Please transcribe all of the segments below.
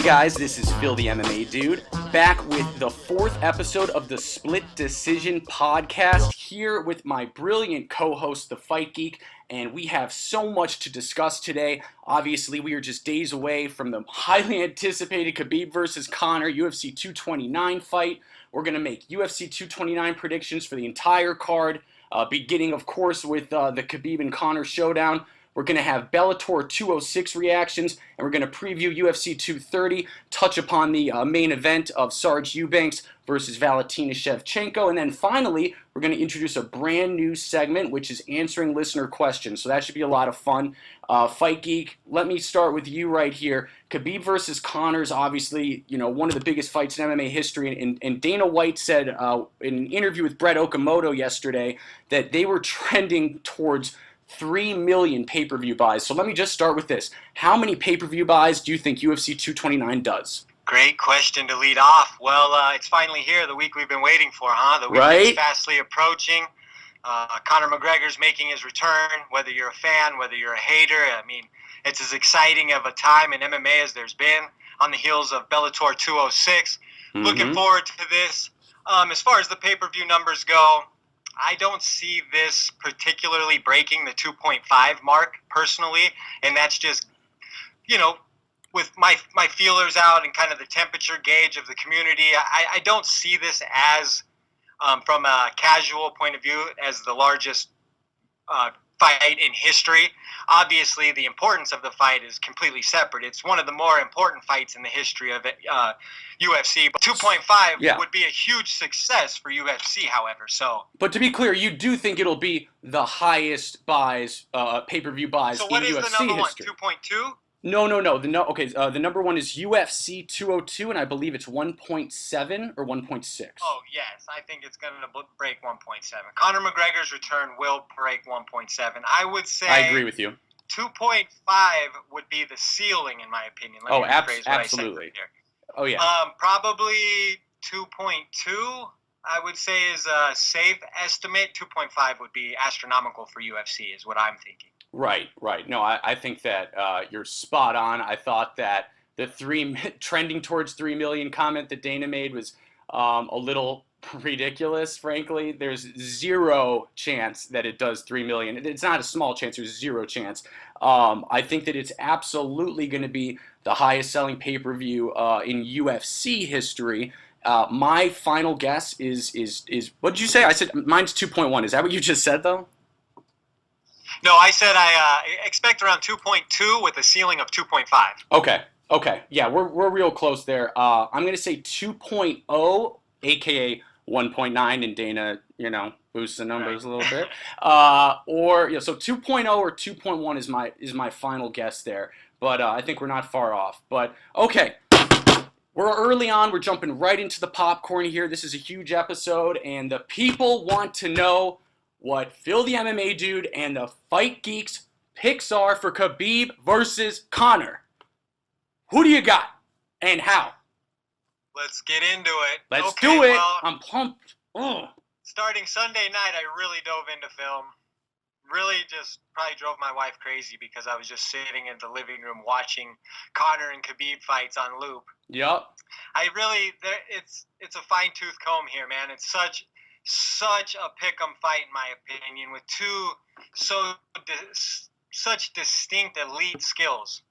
Hey guys, this is Phil the MMA Dude, back with the fourth episode of the Split Decision podcast, here with my brilliant co-host, the Fight Geek, and we have so much to discuss today. Obviously, we are just days away from the highly anticipated Khabib versus Conor UFC 229 fight. We're going to make UFC 229 predictions for the entire card, beginning, of course, with the Khabib and Conor showdown. We're going to have Bellator 206 reactions, and we're going to preview UFC 230, touch upon the main event of Serge Eubanks versus Valentina Shevchenko, and then finally, we're going to introduce a brand new segment, which is answering listener questions. So that should be a lot of fun. Fight Geek, let me start with you right here. Khabib versus Conor is obviously, one of the biggest fights in MMA history, and Dana White said in an interview with Brett Okamoto yesterday that they were trending towards 3 million pay-per-view buys. So let me just start with this. How many pay-per-view buys do you think UFC 229 does? Great question to lead off. Well, it's finally here, the week we've been waiting for, huh? The week is fastly approaching. Conor McGregor's making his return, whether you're a fan, whether you're a hater. I mean, it's as exciting of a time in MMA as there's been on the heels of Bellator 206. Mm-hmm. Looking forward to this. As far as the pay-per-view numbers go, I don't see this particularly breaking the 2.5 mark personally, and that's just, with my feelers out and kind of the temperature gauge of the community, I don't see this as, from a casual point of view, as the largest fight in history. Obviously, the importance of the fight is completely separate. It's one of the more important fights in the history of UFC. But 2.5 would be a huge success for UFC, however. But to be clear, you do think it'll be the highest buys, pay-per-view buys in UFC history. So what is the number one? 2.2? No. The number one is UFC 202, and I believe it's 1.7 or 1.6. Oh, yes. I think it's going to break 1.7. Conor McGregor's return will break 1.7. I would say... I agree with you. 2.5 would be the ceiling, in my opinion. Let me rephrase what absolutely. I said here. Oh, yeah. Probably 2.2, I would say, is a safe estimate. 2.5 would be astronomical for UFC, is what I'm thinking. Right. No, I think that you're spot on. I thought that the trending towards 3 million comment that Dana made was a little ridiculous, frankly. There's zero chance that it does 3 million. It's not a small chance. There's zero chance. I think that it's absolutely going to be the highest selling pay-per-view in UFC history. My final guess is what did you say? I said mine's 2.1. Is that what you just said, though? No, I said I expect around 2.2 with a ceiling of 2.5. Okay. Yeah, we're real close there. I'm going to say 2.0, aka 1.9, and Dana, boosts the numbers a little bit. So 2.0 or 2.1 is my final guess there. But I think we're not far off. But okay. We're early on. We're jumping right into the popcorn here. This is a huge episode, and the people want to know what Phil the MMA Dude and the Fight Geeks picks are for Khabib versus Conor. Who do you got and how? Let's get into it. Let's do it. Well, I'm pumped. Starting Sunday night, I really dove into film. Really just probably drove my wife crazy because I was just sitting in the living room watching Conor and Khabib fights on loop. Yep. It's a fine-tooth comb here, man. It's such a pick'em fight, in my opinion, with such distinct elite skills.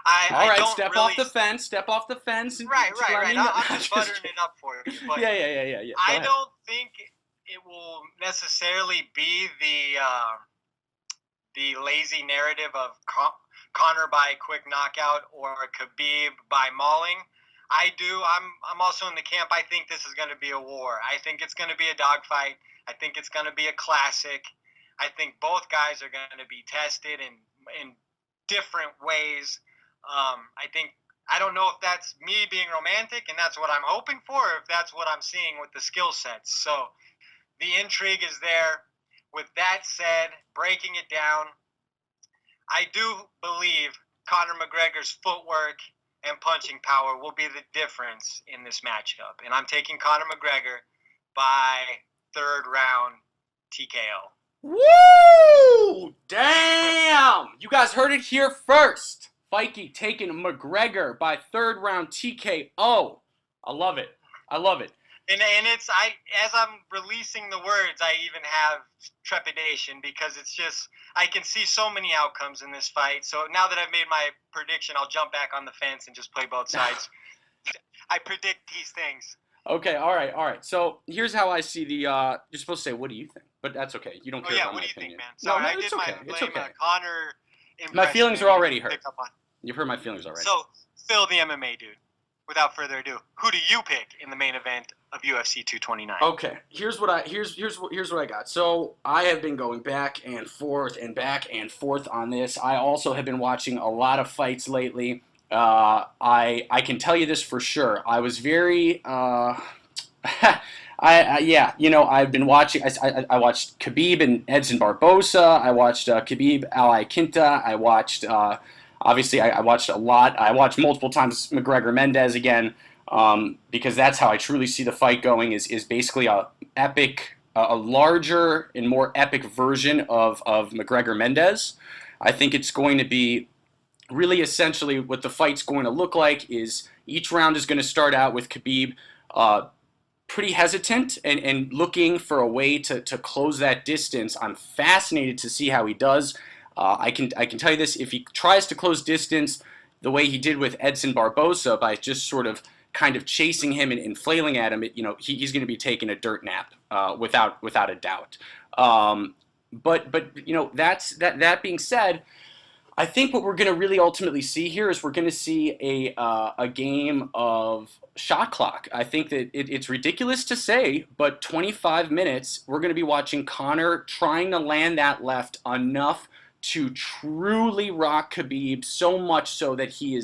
All right, step off the fence. Right. I'm just buttering it up for you. But yeah. I don't think it will necessarily be the lazy narrative of Conor by quick knockout or Khabib by mauling. I'm also in the camp. I think this is going to be a war. I think it's going to be a dogfight. I think it's going to be a classic. I think both guys are going to be tested in different ways. I don't know if that's me being romantic and that's what I'm hoping for, or if that's what I'm seeing with the skill sets. So the intrigue is there. With that said, breaking it down, I do believe Conor McGregor's footwork and punching power will be the difference in this matchup. And I'm taking Conor McGregor by third round TKO. Woo! Damn! You guys heard it here first. Fight Geek taking McGregor by third round TKO. I love it. I love it. And it's as I'm releasing the words, I even have trepidation because it's just I can see so many outcomes in this fight. So now that I've made my prediction, I'll jump back on the fence and just play both sides. I predict these things. Okay, all right. So here's how I see the. You're supposed to say, "What do you think?" But that's okay. You don't care about my opinion. What do you think, man? Sorry, I did okay. my blame Conor impression. My feelings are already hurt. You've heard my feelings already. So, Phil, the MMA dude. Without further ado, who do you pick in the main event of UFC 229? Okay, here's what I got. So I have been going back and forth on this. I also have been watching a lot of fights lately. I can tell you this for sure. I was very I've been watching. I watched Khabib and Edson Barbosa. I watched Khabib Ali Quinta. I watched. Obviously, I watched a lot. I watched multiple times McGregor Mendez again because that's how I truly see the fight going. Is basically a larger and more epic version of McGregor Mendez. I think it's going to be really essentially what the fight's going to look like. Is each round is going to start out with Khabib pretty hesitant and looking for a way to close that distance. I'm fascinated to see how he does. I can tell you this: if he tries to close distance the way he did with Edson Barbosa by just sort of kind of chasing him and flailing at him, he's going to be taking a dirt nap without a doubt. But that being said, I think what we're going to really ultimately see here is we're going to see a game of shot clock. I think that it's ridiculous to say, but 25 minutes we're going to be watching Conor trying to land that left enough to truly rock Khabib, so much so that he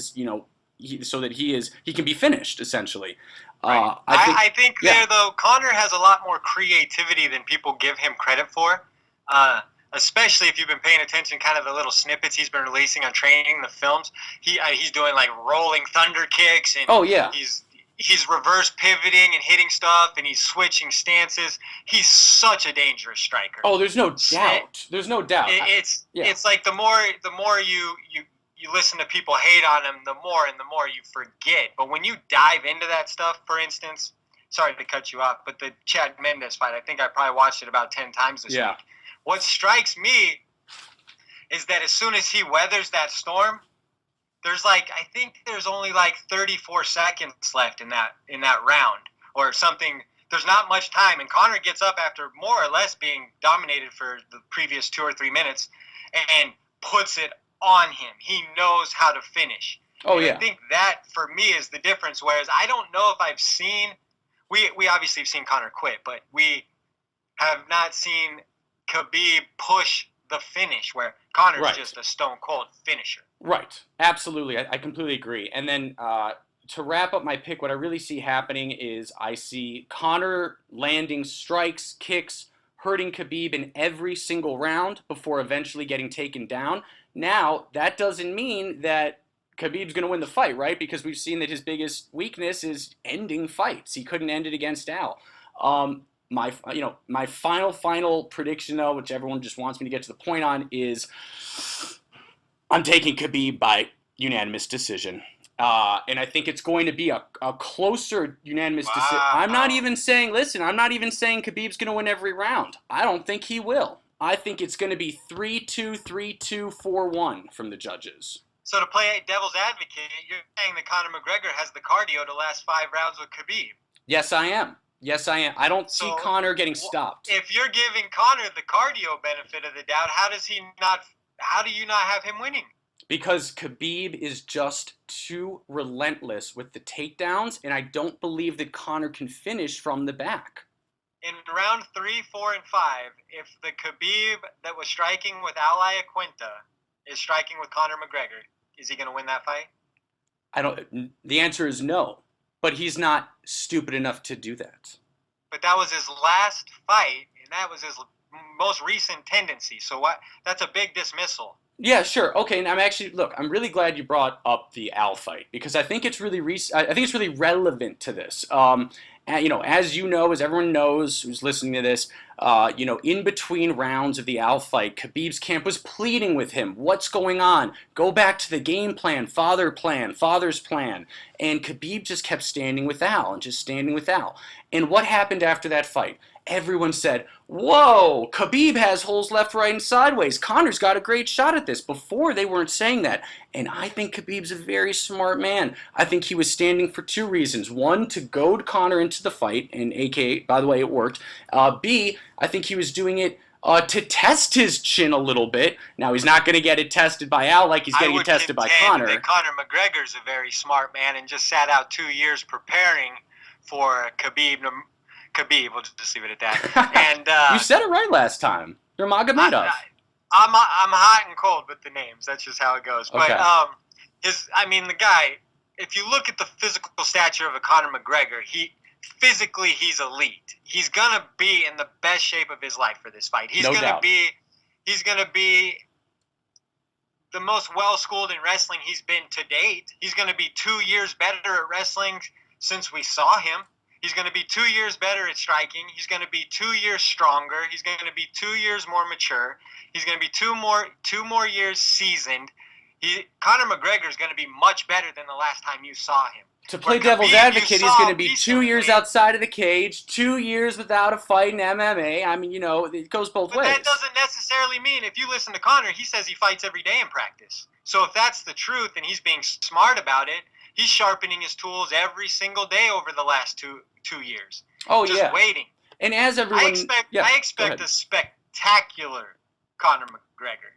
can be finished essentially. Right. I think there though Conor has a lot more creativity than people give him credit for. Especially if you've been paying attention, kind of the little snippets he's been releasing on training, the films. He's doing like rolling thunder kicks, and he's reverse pivoting and hitting stuff, and he's switching stances. He's such a dangerous striker. Oh, there's no doubt. There's no doubt. It's like the more you listen to people hate on him, the more you forget. But when you dive into that stuff, for instance, sorry to cut you off, but the Chad Mendes fight, I think I probably watched it about 10 times this week. What strikes me is that as soon as he weathers that storm, there's only like 34 seconds left in that round or something. There's not much time, and Conor gets up after more or less being dominated for the previous 2 or 3 minutes and puts it on him. He knows how to finish. I think that for me is the difference. Whereas I don't know if I've seen, we obviously have seen Conor quit, but we have not seen Khabib push the finish where Conor's just a stone cold finisher. Right. Absolutely. I completely agree. And then to wrap up my pick, what I really see happening is I see Conor landing strikes, kicks, hurting Khabib in every single round before eventually getting taken down. Now, that doesn't mean that Khabib's going to win the fight, right? Because we've seen that his biggest weakness is ending fights. He couldn't end it against Al. My final prediction, though, which everyone just wants me to get to the point on, is I'm taking Khabib by unanimous decision. And I think it's going to be a closer unanimous decision. I'm not even saying Khabib's going to win every round. I don't think he will. I think it's going to be 3-2, 3-2, 4-1 from the judges. So to play devil's advocate, you're saying that Conor McGregor has the cardio to last 5 rounds with Khabib. Yes, I am. I don't see Conor getting stopped. If you're giving Conor the cardio benefit of the doubt, how do you not have him winning? Because Khabib is just too relentless with the takedowns, and I don't believe that Conor can finish from the back. In round 3, 4, and 5, if the Khabib that was striking with Ali Quinta is striking with Conor McGregor, is he going to win that fight? The answer is no. But he's not stupid enough to do that. But that was his last fight, and that was his most recent tendency. So that's a big dismissal. Yeah, sure. Okay, and I'm really glad you brought up the Al fight because I think it's really relevant to this. as as everyone knows who's listening to this, in between rounds of the Al fight, Khabib's camp was pleading with him, what's going on? Go back to the game plan, father's plan. And Khabib just kept standing with Al and just standing with Al. And what happened after that fight? Everyone said, whoa, Khabib has holes left, right, and sideways. Conor's got a great shot at this. Before, they weren't saying that. And I think Khabib's a very smart man. I think he was standing for two reasons. One, to goad Conor into the fight, and aka, by the way, it worked. B, I think he was doing it to test his chin a little bit. Now, he's not going to get it tested by Al like he's getting it tested by Conor. That Conor McGregor's a very smart man and just sat out 2 years preparing for Khabib, we'll just leave it at that. And you said it right last time. You're Magomedov. I'm hot and cold with the names. That's just how it goes. Okay. But the guy, if you look at the physical stature of a Conor McGregor, he's elite. He's gonna be in the best shape of his life for this fight. He's gonna be the most well-schooled in wrestling he's been to date. He's gonna be 2 years better at wrestling since we saw him. He's going to be 2 years better at striking. He's going to be 2 years stronger. He's going to be 2 years more mature. He's going to be two more years seasoned. Conor McGregor is going to be much better than the last time you saw him. To play devil's advocate, he's going to be 2 years outside of the cage, 2 years without a fight in MMA. It goes both ways. But that doesn't necessarily mean, if you listen to Conor, he says he fights every day in practice. So if that's the truth and he's being smart about it, he's sharpening his tools every single day over the last two years. Oh, just waiting. And as everyone, I expect a spectacular Conor McGregor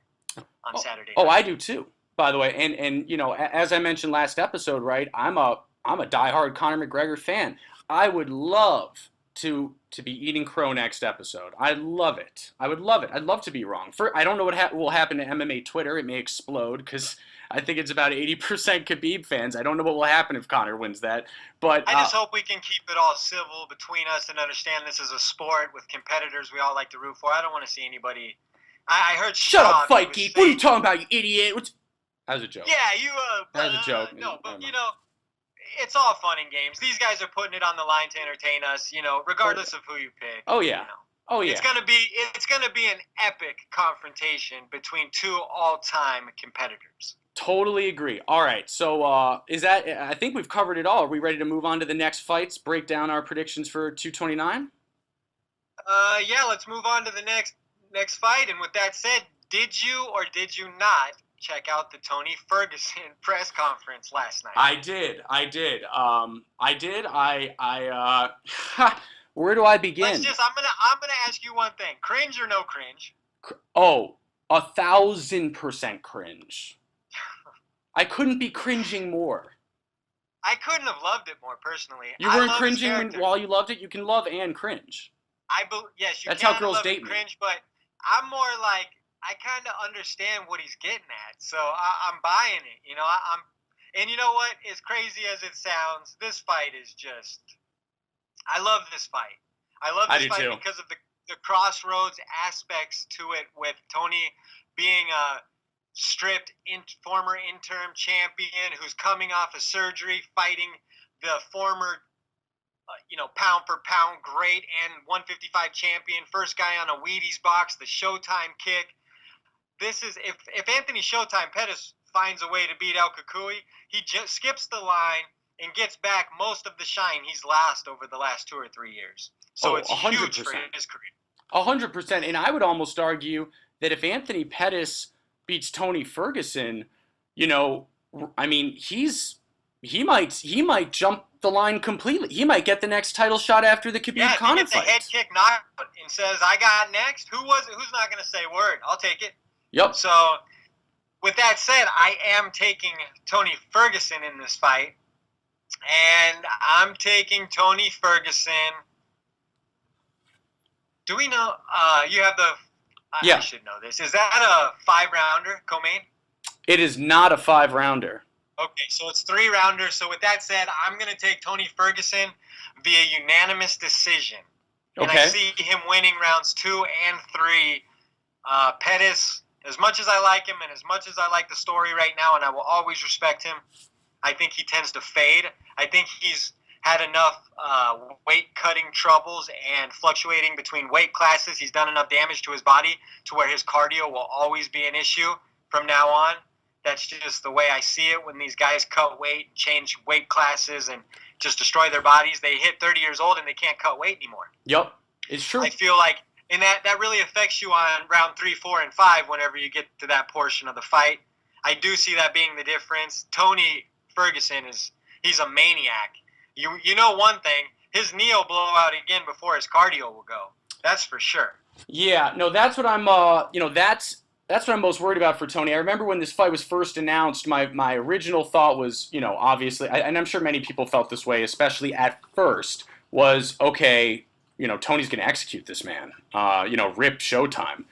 on Saturday night. Oh, I do too. By the way, and as I mentioned last episode, right? I'm a diehard Conor McGregor fan. I would love to be eating crow next episode. I love it. I would love it. I'd love to be wrong. I don't know what will happen to MMA Twitter. It may explode because I think it's about 80% Khabib fans. I don't know what will happen if Conor wins that. But I just hope we can keep it all civil between us and understand this is a sport with competitors we all like to root for. I don't want to see anybody. I heard Shut up, Fight Geek. What are you talking about, you idiot? That was a joke. Yeah, that was a joke. No, but it's all fun and games. These guys are putting it on the line to entertain us, regardless of who you pick. Oh yeah. Oh yeah. It's gonna be an epic confrontation between two all-time competitors. Totally agree. All right, so I think we've covered it all. Are we ready to move on to the next fights? Break down our predictions for 229? Yeah, let's move on to the next fight. And with that said, did you or did you not check out the Tony Ferguson press conference last night? I did. Where do I begin? I'm gonna ask you one thing: cringe or no cringe? 1,000% cringe. I couldn't be cringing more. I couldn't have loved it more personally. You weren't cringing while you loved it. You can love and cringe. Yes, you That's can how girls love date and me. cringe, but I'm more like, I kind of understand what he's getting at, so I'm buying it. And you know what? As crazy as it sounds, this fight is just. I love this fight. I love this fight because of the crossroads aspects to it, with Tony being a stripped former interim champion who's coming off of surgery, fighting the former pound for pound great and 155 champion, first guy on a Wheaties box, the Showtime kick. This is if Anthony Showtime Pettis finds a way to beat El Kukui, he just skips the line and gets back most of the shine he's lost over the last 2 or 3 years. So it's 100%. Huge for his career. 100%, and I would almost argue that if Anthony Pettis beats Tony Ferguson, he might jump the line completely. He might get the next title shot after the Khabib Conor fight. He gets a head kick knockout and says, "I got next." Who's not going to say a word? I'll take it. Yep. So, with that said, I am taking Tony Ferguson in this fight, and I'm taking Tony Ferguson. Do we know? You have the. I should know this. Is that a 5-rounder, co-main? It is not a 5-rounder. Okay, so it's 3-rounders. So with that said, I'm going to take Tony Ferguson via unanimous decision. Okay. And I see him winning rounds 2 and 3. Pettis, as much as I like him and as much as I like the story right now, and I will always respect him, I think he tends to fade. I think he's had enough weight cutting troubles and fluctuating between weight classes. He's done enough damage to his body to where his cardio will always be an issue from now on. That's just the way I see it. When these guys cut weight, change weight classes, and just destroy their bodies, they hit 30 years old and they can't cut weight anymore. Yep, it's true. I feel like, and that really affects you on round 3, 4, and 5 whenever you get to that portion of the fight. I do see that being the difference. Tony Ferguson he's a maniac. You know one thing, his knee will blow out again before his cardio will go. That's for sure. Yeah, no, that's what I'm that's what I'm most worried about for Tony. I remember when this fight was first announced, my original thought was, obviously, and I'm sure many people felt this way, especially at first, was, okay, Tony's going to execute this man. Rip Showtime.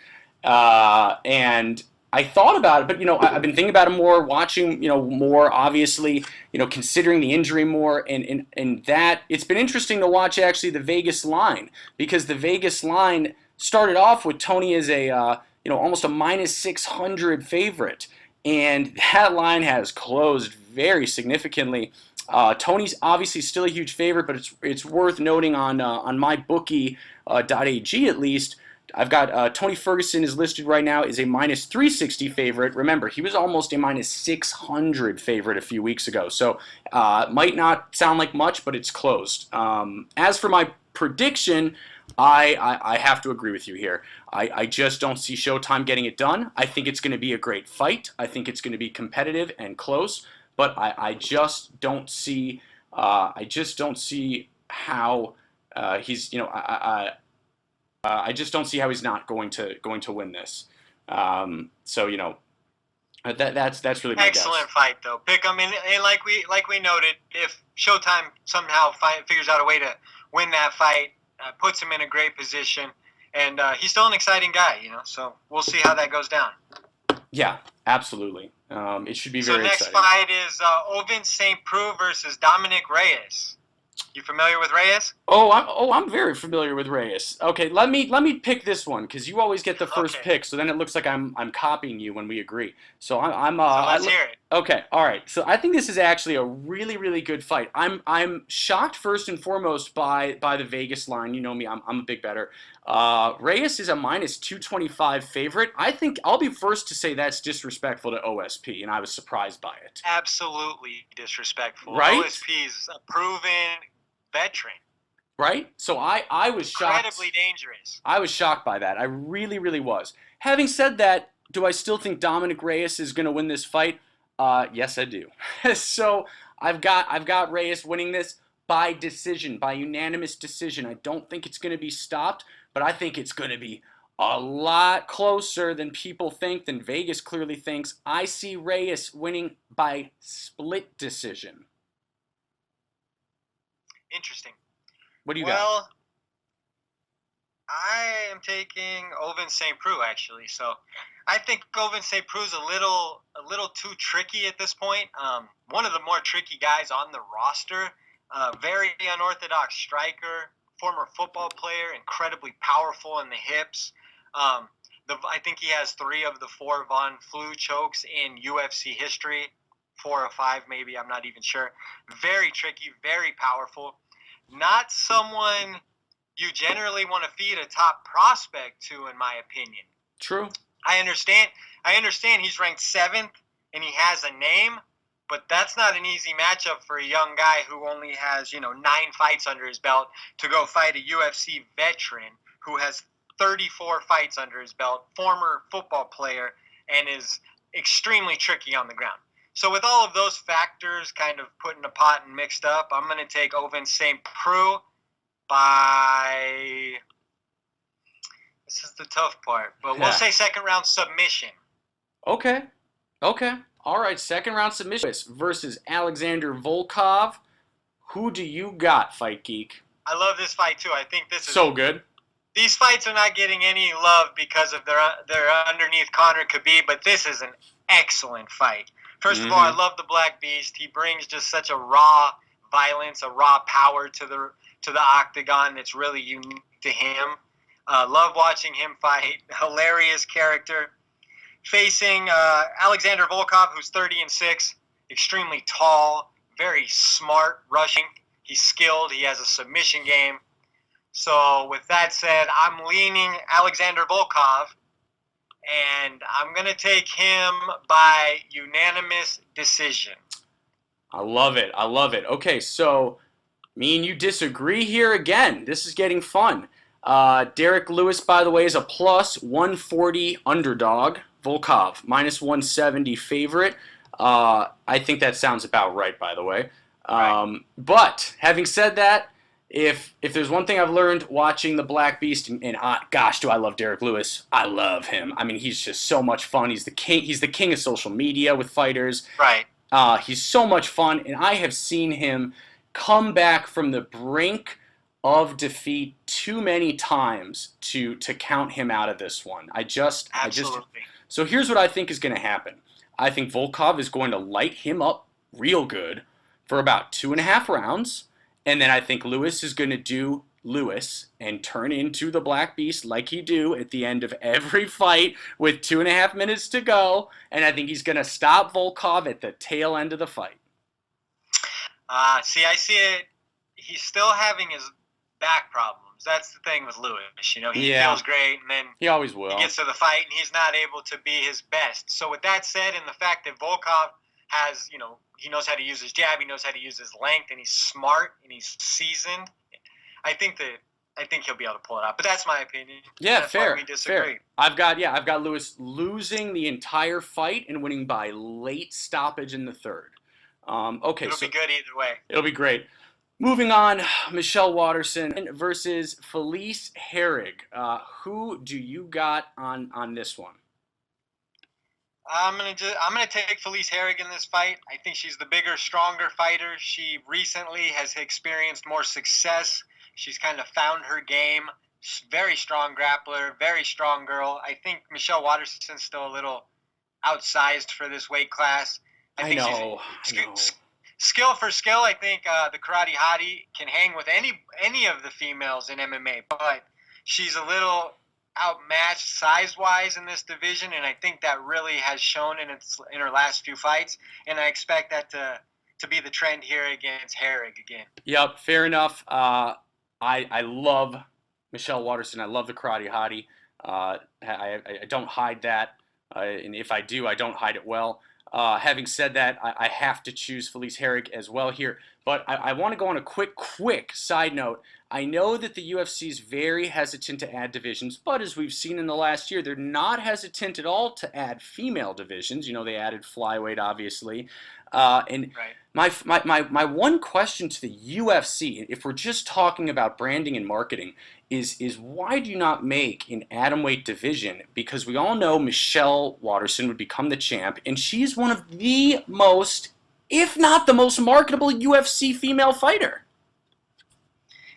And I thought about it, but, I've been thinking about it more, watching, more, obviously, considering the injury more, and that, it's been interesting to watch, actually, the Vegas line, because the Vegas line started off with Tony as a, almost a minus 600 favorite, and that line has closed very significantly. Tony's obviously still a huge favorite, but it's worth noting on mybookie.ag at least, I've got Tony Ferguson is listed right now as a minus 360 favorite. Remember, he was almost a minus 600 favorite a few weeks ago, so might not sound like much, but it's closed. As for my prediction, I have to agree with you here. I just don't see Showtime getting it done. I think it's going to be a great fight. I think it's going to be competitive and close, but I just don't see how he's I just don't see how he's not going to win this. That's really my guess. Excellent fight though. Pick him, and like we noted, if Showtime somehow figures out a way to win that fight, puts him in a great position, and he's still an exciting guy, so we'll see how that goes down. Yeah, absolutely. It should be very exciting. So next fight is Ovin St. Preux versus Dominic Reyes. You familiar with Reyes? I'm very familiar with Reyes. Okay, let me pick this one because you always get the first pick, so then it looks like I'm copying you when we agree. So let's hear it. Okay, all right. So I think this is actually a really, really good fight. I'm shocked first and foremost by the Vegas line. You know me, I'm a big bettor. Reyes is a minus 225 favorite. I think I'll be first to say that's disrespectful to OSP, and I was surprised by it. Absolutely disrespectful. Right? OSP is a proven veteran. Right? So I was shocked. Incredibly dangerous. I was shocked by that. I really, really was. Having said that, do I still think Dominic Reyes is going to win this fight? Yes, I do. So I've got Reyes winning this by decision, by unanimous decision. I don't think it's going to be stopped, but I think it's going to be a lot closer than people think, than Vegas clearly thinks. I see Reyes winning by split decision. Interesting. What do you got? Well, I am taking Ovin St. Preux, actually. So I think Ovin St. Preux is a little too tricky at this point. One of the more tricky guys on the roster. Very unorthodox striker, former football player, incredibly powerful in the hips. I think he has 3 of the 4 Von Flue chokes in UFC history. 4 or 5 maybe, I'm not even sure. Very tricky, very powerful. Not someone you generally want to feed a top prospect to, in my opinion. True. I understand he's ranked 7th and he has a name, but that's not an easy matchup for a young guy who only has, 9 fights under his belt to go fight a UFC veteran who has 34 fights under his belt, former football player, and is extremely tricky on the ground. So with all of those factors kind of put in a pot and mixed up, I'm going to take Ovin St. Preux by... This is the tough part, but we'll say second round submission. Okay. All right, second round submission versus Alexander Volkov. Who do you got, Fight Geek? I love this fight too. I think this is so good. These fights are not getting any love because of their underneath Conor Khabib, but this is an excellent fight. First of all, I love the Black Beast. He brings just such a raw violence, a raw power to the octagon that's really unique to him. Love watching him fight. Hilarious character. Facing Alexander Volkov, who's 30-6, extremely tall, very smart rushing. He's skilled. He has a submission game. So with that said, I'm leaning Alexander Volkov, and I'm going to take him by unanimous decision. I love it. I love it. Okay, so me and you disagree here again. This is getting fun. Derek Lewis, by the way, is a plus 140 underdog. Volkov, minus 170 favorite. I think that sounds about right, by the way. Right. But having said that, if there's one thing I've learned watching the Black Beast, and gosh, do I love Derek Lewis. I love him. I mean, he's just so much fun. He's the king. He's the king of social media with fighters. Right. He's so much fun, and I have seen him come back from the brink of defeat too many times to count him out of this one. Absolutely. So here's what I think is going to happen. I think Volkov is going to light him up real good for about 2.5 rounds, and then I think Lewis is going to do Lewis and turn into the Black Beast like he do at the end of every fight with 2.5 minutes to go, and I think he's going to stop Volkov at the tail end of the fight. I see it. He's still having his back problems. That's the thing with Lewis. You know, he feels great, and then he always will. He gets to the fight, and he's not able to be his best. So with that said, and the fact that Volkov has, you know, he knows how to use his jab, he knows how to use his length, and he's smart and he's seasoned. I think he'll be able to pull it out. But that's my opinion. Yeah, that's fair. Why we disagree. Fair. I've got Lewis losing the entire fight and winning by late stoppage in the third. Okay, it'll be good either way. It'll be great. Moving on, Michelle Waterson versus Felice Herrig. Who do you got on this one? I'm gonna take Felice Herrig in this fight. I think she's the bigger, stronger fighter. She recently has experienced more success. She's kind of found her game. Very strong grappler, very strong girl. I think Michelle Waterson's still a little outsized for this weight class. I know. Skill for skill, I think the Karate Hottie can hang with any of the females in MMA, but she's a little outmatched size-wise in this division, and I think that really has shown in her last few fights, and I expect that to be the trend here against Herrig again. Yep, fair enough. I love Michelle Waterson. I love the Karate Hottie. I don't hide that, and if I do, I don't hide it well. Having said that, I have to choose Felice Herrig as well here. But I want to go on a quick side note. I know that the UFC is very hesitant to add divisions, but as we've seen in the last year, they're not hesitant at all to add female divisions. You know, they added flyweight, obviously. And right. my one question to the UFC, if we're just talking about branding and marketing, is why do you not make an atomweight division? Because we all know Michelle Waterson would become the champ, and she's one of the most, if not the most marketable UFC female fighter.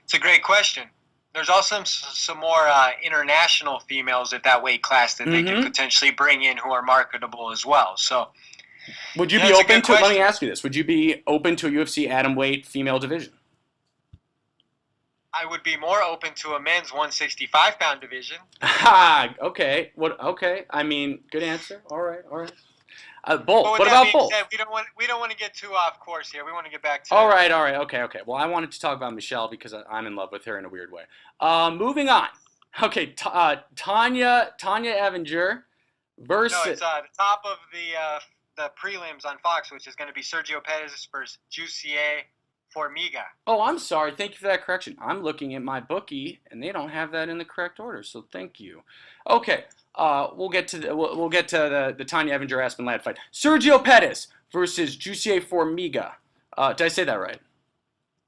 It's a great question. There's also some more international females at that weight class that they could potentially bring in who are marketable as well. So, would you be open to? Let me ask you this: would you be open to a UFC atomweight female division? I would be more open to a men's 165-pound division. Okay. What? Okay. I mean, good answer. All right. Both. What about both? Said, we don't want to get too off course here. We want to get back to. All right. Okay. Well, I wanted to talk about Michelle because I'm in love with her in a weird way. Moving on. Okay. Tanya Evinger versus. No, it's the top of the prelims on Fox, which is going to be Sergio Pettis versus Jussier Formiga. Oh, I'm sorry. Thank you for that correction. I'm looking at my bookie, and they don't have that in the correct order. So thank you. Okay. We'll get to the Tanya Evinger Aspen Ladd fight. Sergio Pettis versus Jussier Formiga. Did I say that right?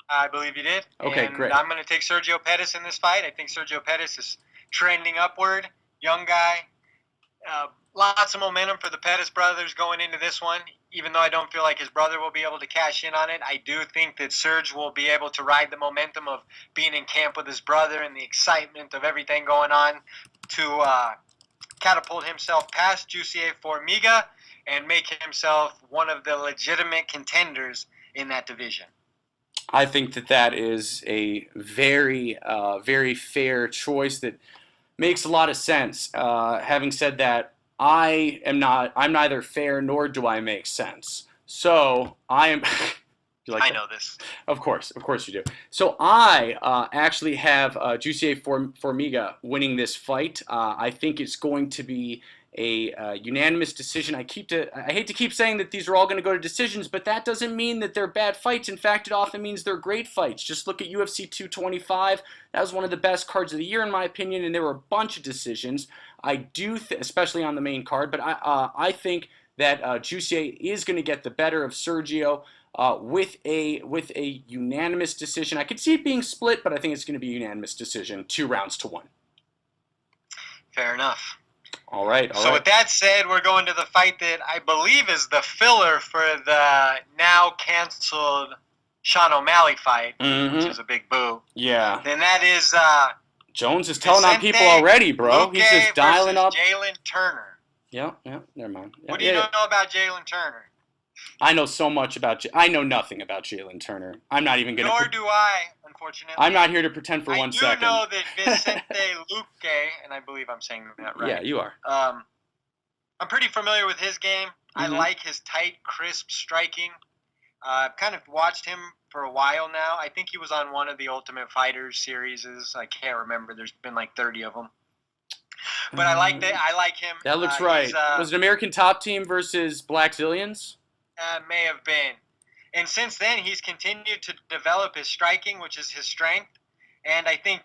I believe you did. Okay, great. I'm going to take Sergio Pettis in this fight. I think Sergio Pettis is trending upward. Young guy. Lots of momentum for the Pettis brothers going into this one. Even though I don't feel like his brother will be able to cash in on it, I do think that Serge will be able to ride the momentum of being in camp with his brother and the excitement of everything going on to catapult himself past Jussier Formiga and make himself one of the legitimate contenders in that division. I think that is a very, very fair choice that makes a lot of sense. Having said that, I'm neither fair nor do I make sense. So I'm You like I that? know this. Of course you do. So I actually have Jussier Formiga winning this fight. I think it's going to be a unanimous decision. I hate to keep saying that these are all going to go to decisions, but that doesn't mean that they're bad fights. In fact, it often means they're great fights. Just look at UFC 225. That was one of the best cards of the year, in my opinion, and there were a bunch of decisions. I do, especially on the main card, but I think that Jussier is going to get the better of Sergio. With a unanimous decision. I could see it being split, but I think it's going to be a unanimous decision, 2-1. Fair enough. All right. So with that said, we're going to the fight that I believe is the filler for the now canceled Sean O'Malley fight, which is a big boo. Yeah. Then that is Jones is telling on people already, bro. Luque He's just dialing up. Jalen Turner. Yeah, never mind. What do you know about Jalen Turner? I know so much about. I know nothing about Jalen Turner. I'm not even going to. Nor do I, unfortunately. I'm not here to pretend for 1 second. I do know that Vicente Luque, and I believe I'm saying that right. Yeah, you are. I'm pretty familiar with his game. I like his tight, crisp striking. I've kind of watched him for a while now. I think he was on one of the Ultimate Fighters series. I can't remember. There's been like 30 of them. But I like that. I like him. That looks right. Was it American Top Team versus Black Zillions? May have been. And since then, he's continued to develop his striking, which is his strength. And I think,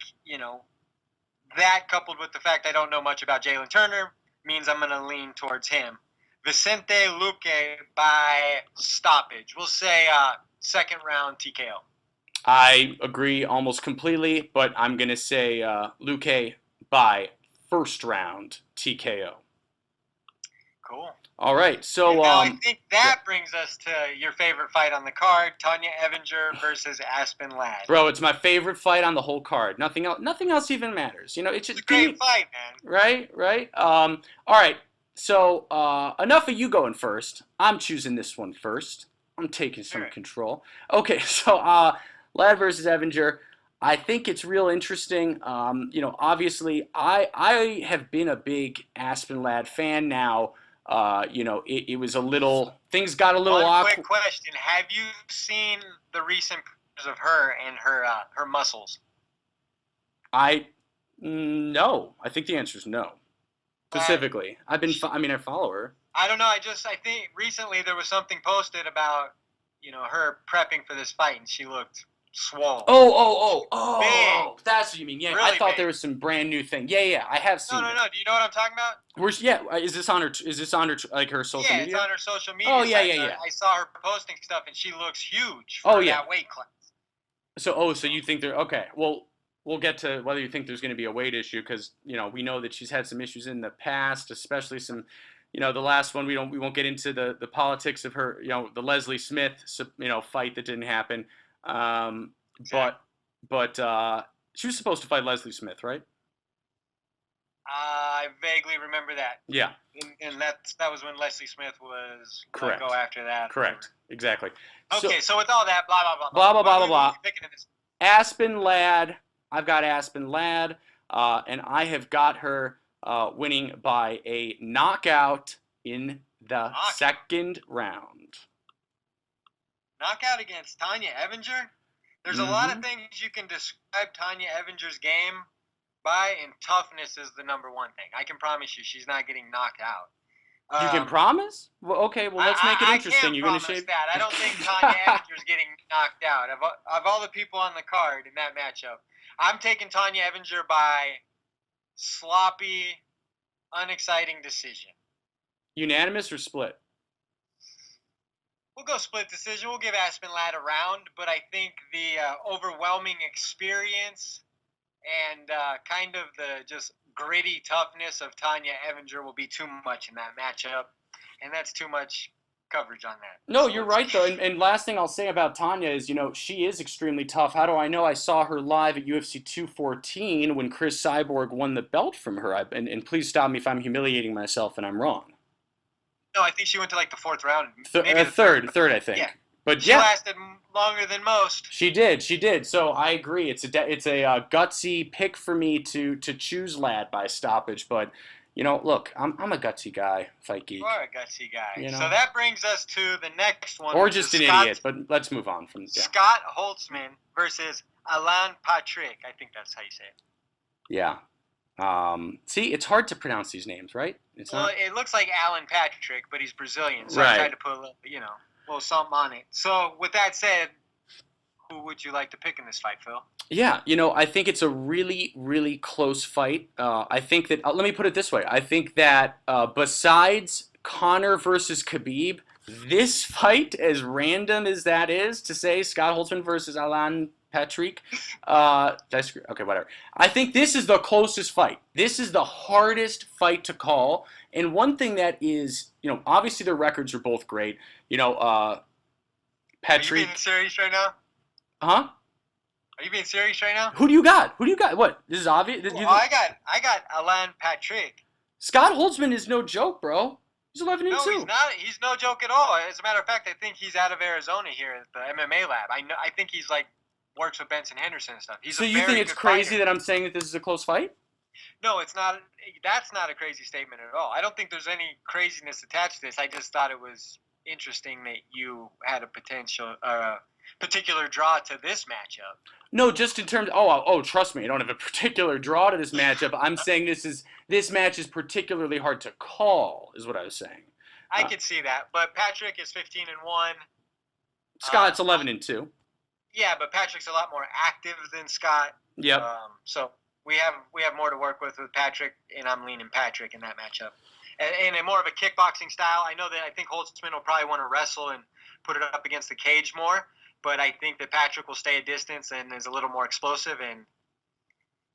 that coupled with the fact I don't know much about Jalen Turner means I'm going to lean towards him. Vicente Luque by stoppage. We'll say second round TKO. I agree almost completely, but I'm going to say Luque by first round TKO. Cool. All right, so now I think that brings us to your favorite fight on the card: Tanya Evinger versus Aspen Ladd. Bro, it's my favorite fight on the whole card. Nothing else even matters. It's just a great fight, man. Right. All right. So enough of you going first. I'm choosing this one first. I'm taking some control. Okay, so Ladd versus Evinger. I think it's real interesting. Obviously, I have been a big Aspen Ladd fan now. It was a little, things got a little awkward. One quick question. Have you seen the recent pictures of her and her muscles? No. I think the answer is no. Specifically. I follow her. I don't know. I think recently there was something posted about, her prepping for this fight, and she looked swole. Oh, that's what you mean. Yeah, really I thought big. there was some brand new thing. Yeah, I have seen No. Do you know what I'm talking about? Is this on her like her social media? Yeah, it's on her social media. Oh, yeah. I saw her posting stuff, and she looks huge for that weight class. So you think okay. Well, we'll get to whether you think there's going to be a weight issue because, we know that she's had some issues in the past, especially some, the last one we won't get into the politics of her, the Leslie Smith, fight that didn't happen. Exactly. But she was supposed to fight Leslie Smith, right? I vaguely remember that. Yeah. And that was when Leslie Smith was correct. Go after that. Correct. Exactly. Okay, so with all that, blah blah. Aspen Ladd. I've got Aspen Ladd, and I have got her winning by a knockout in the second round. Knockout against Tanya Evinger? There's a lot of things you can describe Tanya Evinger's game by, and toughness is the number one thing. I can promise you she's not getting knocked out. You can promise? Well, okay, let's make it interesting. You're going to say that. I don't think Tanya Evinger's getting knocked out. Of all the people on the card in that matchup, I'm taking Tanya Evinger by sloppy, unexciting decision. Unanimous or split? We'll go split decision. We'll give Aspen Ladd a round, but I think the overwhelming experience and kind of the just gritty toughness of Tanya Evinger will be too much in that matchup, and that's too much coverage on that. No, you're right, though. And last thing I'll say about Tanya is, she is extremely tough. How do I know? I saw her live at UFC 214 when Chris Cyborg won the belt from her. And please stop me if I'm humiliating myself and I'm wrong. No, I think she went to like the fourth round. Third, I think. Yeah. But she lasted longer than most. She did. So I agree. It's a gutsy pick for me to choose Ladd by stoppage. But, Look, I'm a gutsy guy, Fight Geek. You are a gutsy guy. You know? So that brings us to the next one. Or just an idiot, but let's move on from Scott Holtzman versus Alan Patrick. I think that's how you say it. Yeah. See, it's hard to pronounce these names, right? It looks like Alan Patrick, but he's Brazilian, so right. I tried to put a little something on it. So with that said, who would you like to pick in this fight, Phil? Yeah, I think it's a really, really close fight. I think that, let me put it this way. I think that besides Conor versus Khabib, this fight, as random as that is to say, Scott Holtzman versus Alan Patrick, okay, whatever. I think this is the closest fight. This is the hardest fight to call. And one thing that is, obviously their records are both great. Patrick. Are you being serious right now? Huh? Are you being serious right now? Who do you got? What? This is obvious. I got Alan Patrick. Scott Holtzman is no joke, bro. He's 11-2. No, he's not. He's no joke at all. As a matter of fact, I think he's out of Arizona here at the MMA lab. I think he's works with Benson Henderson and stuff. So you think it's crazy that I'm saying that this is a close fight? No, it's not. That's not a crazy statement at all. I don't think there's any craziness attached to this. I just thought it was interesting that you had a particular draw to this matchup. No, just in terms. Trust me, I don't have a particular draw to this matchup. I'm saying this match is particularly hard to call, is what I was saying. I could see that, but Patrick is 15-1. Scott's 11-2. Yeah, but Patrick's a lot more active than Scott. Yep. So we have more to work with Patrick, and I'm leaning Patrick in that matchup. And in more of a kickboxing style, I think Holtzman will probably want to wrestle and put it up against the cage more. But I think that Patrick will stay a distance and is a little more explosive. And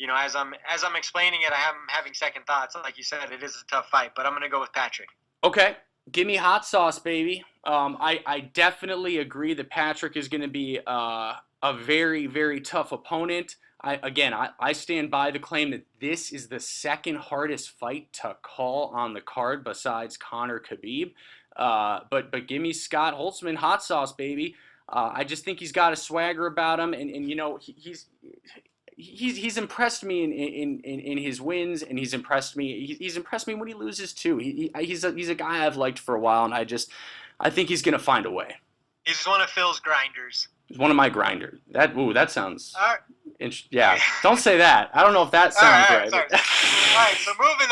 as I'm explaining it, I'm having second thoughts. Like you said, it is a tough fight, but I'm gonna go with Patrick. Okay, give me hot sauce, baby. I definitely agree that Patrick is going to be a very, very tough opponent. I stand by the claim that this is the second hardest fight to call on the card besides Conor Khabib. But give me Scott Holtzman, hot sauce, baby. I just think he's got a swagger about him, and he's impressed me in his wins, and he's impressed me when he loses too. He's a guy I've liked for a while, and I think he's gonna find a way. He's one of Phil's grinders. He's one of my grinders. That sounds. All right. Yeah, don't say that. I don't know if that sounds right. All right, so moving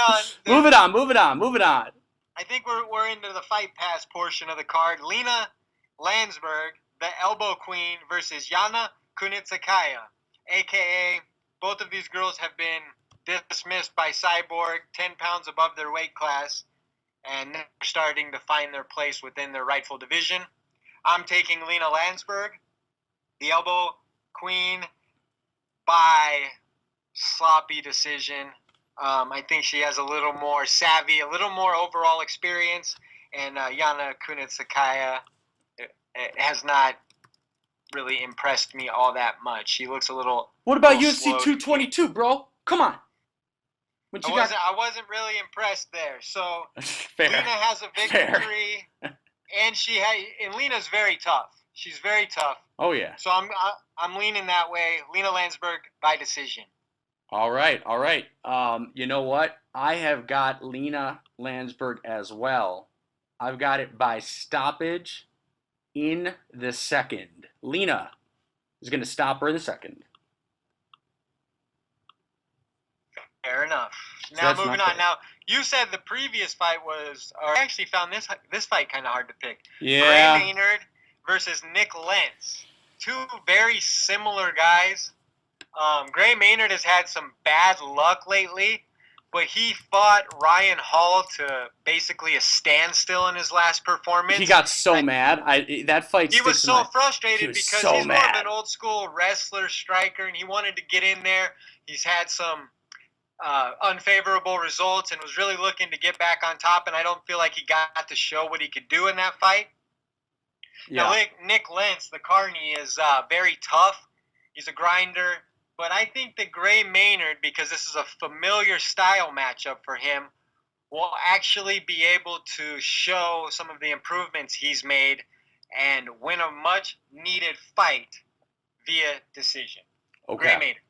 on. Moving on. I think we're into the fight pass portion of the card. Lena Landsberg, the Elbow Queen, versus Yana Kunitsakaya, a.k.a. both of these girls have been dismissed by Cyborg, 10 pounds above their weight class, and they're starting to find their place within their rightful division. I'm taking Lena Landsberg, the Elbow Queen, by sloppy decision. I think she has a little more savvy, a little more overall experience, and Yana Kunitsakaya has not really impressed me all that much. She looks a little. What about UFC 222, bro? Come on. I wasn't really impressed there. So Fair. Lena has a victory, and Lena's very tough. She's very tough. Oh yeah. So I'm leaning that way. Lena Landsberg by decision. All right. You know what? I have got Lena Landsberg as well. I've got it by stoppage in the second. Lena is going to stop her in the second. Fair enough. Now moving on. Now you said the previous fight was, or I actually found this fight kind of hard to pick. Yeah. Gray Maynard versus Nick Lentz. Two very similar guys. Gray Maynard has had some bad luck lately, but he fought Ryan Hall to basically a standstill in his last performance. He got so mad. That fight. He was so frustrated because he's more of an old school wrestler, striker, and he wanted to get in there. He's had some unfavorable results and was really looking to get back on top, and I don't feel like he got to show what he could do in that fight. Yeah. Now, Nick Lentz, the Carney, is very tough. He's a grinder. But I think that Gray Maynard, because this is a familiar style matchup for him, will actually be able to show some of the improvements he's made and win a much-needed fight via decision. Okay. Gray Maynard.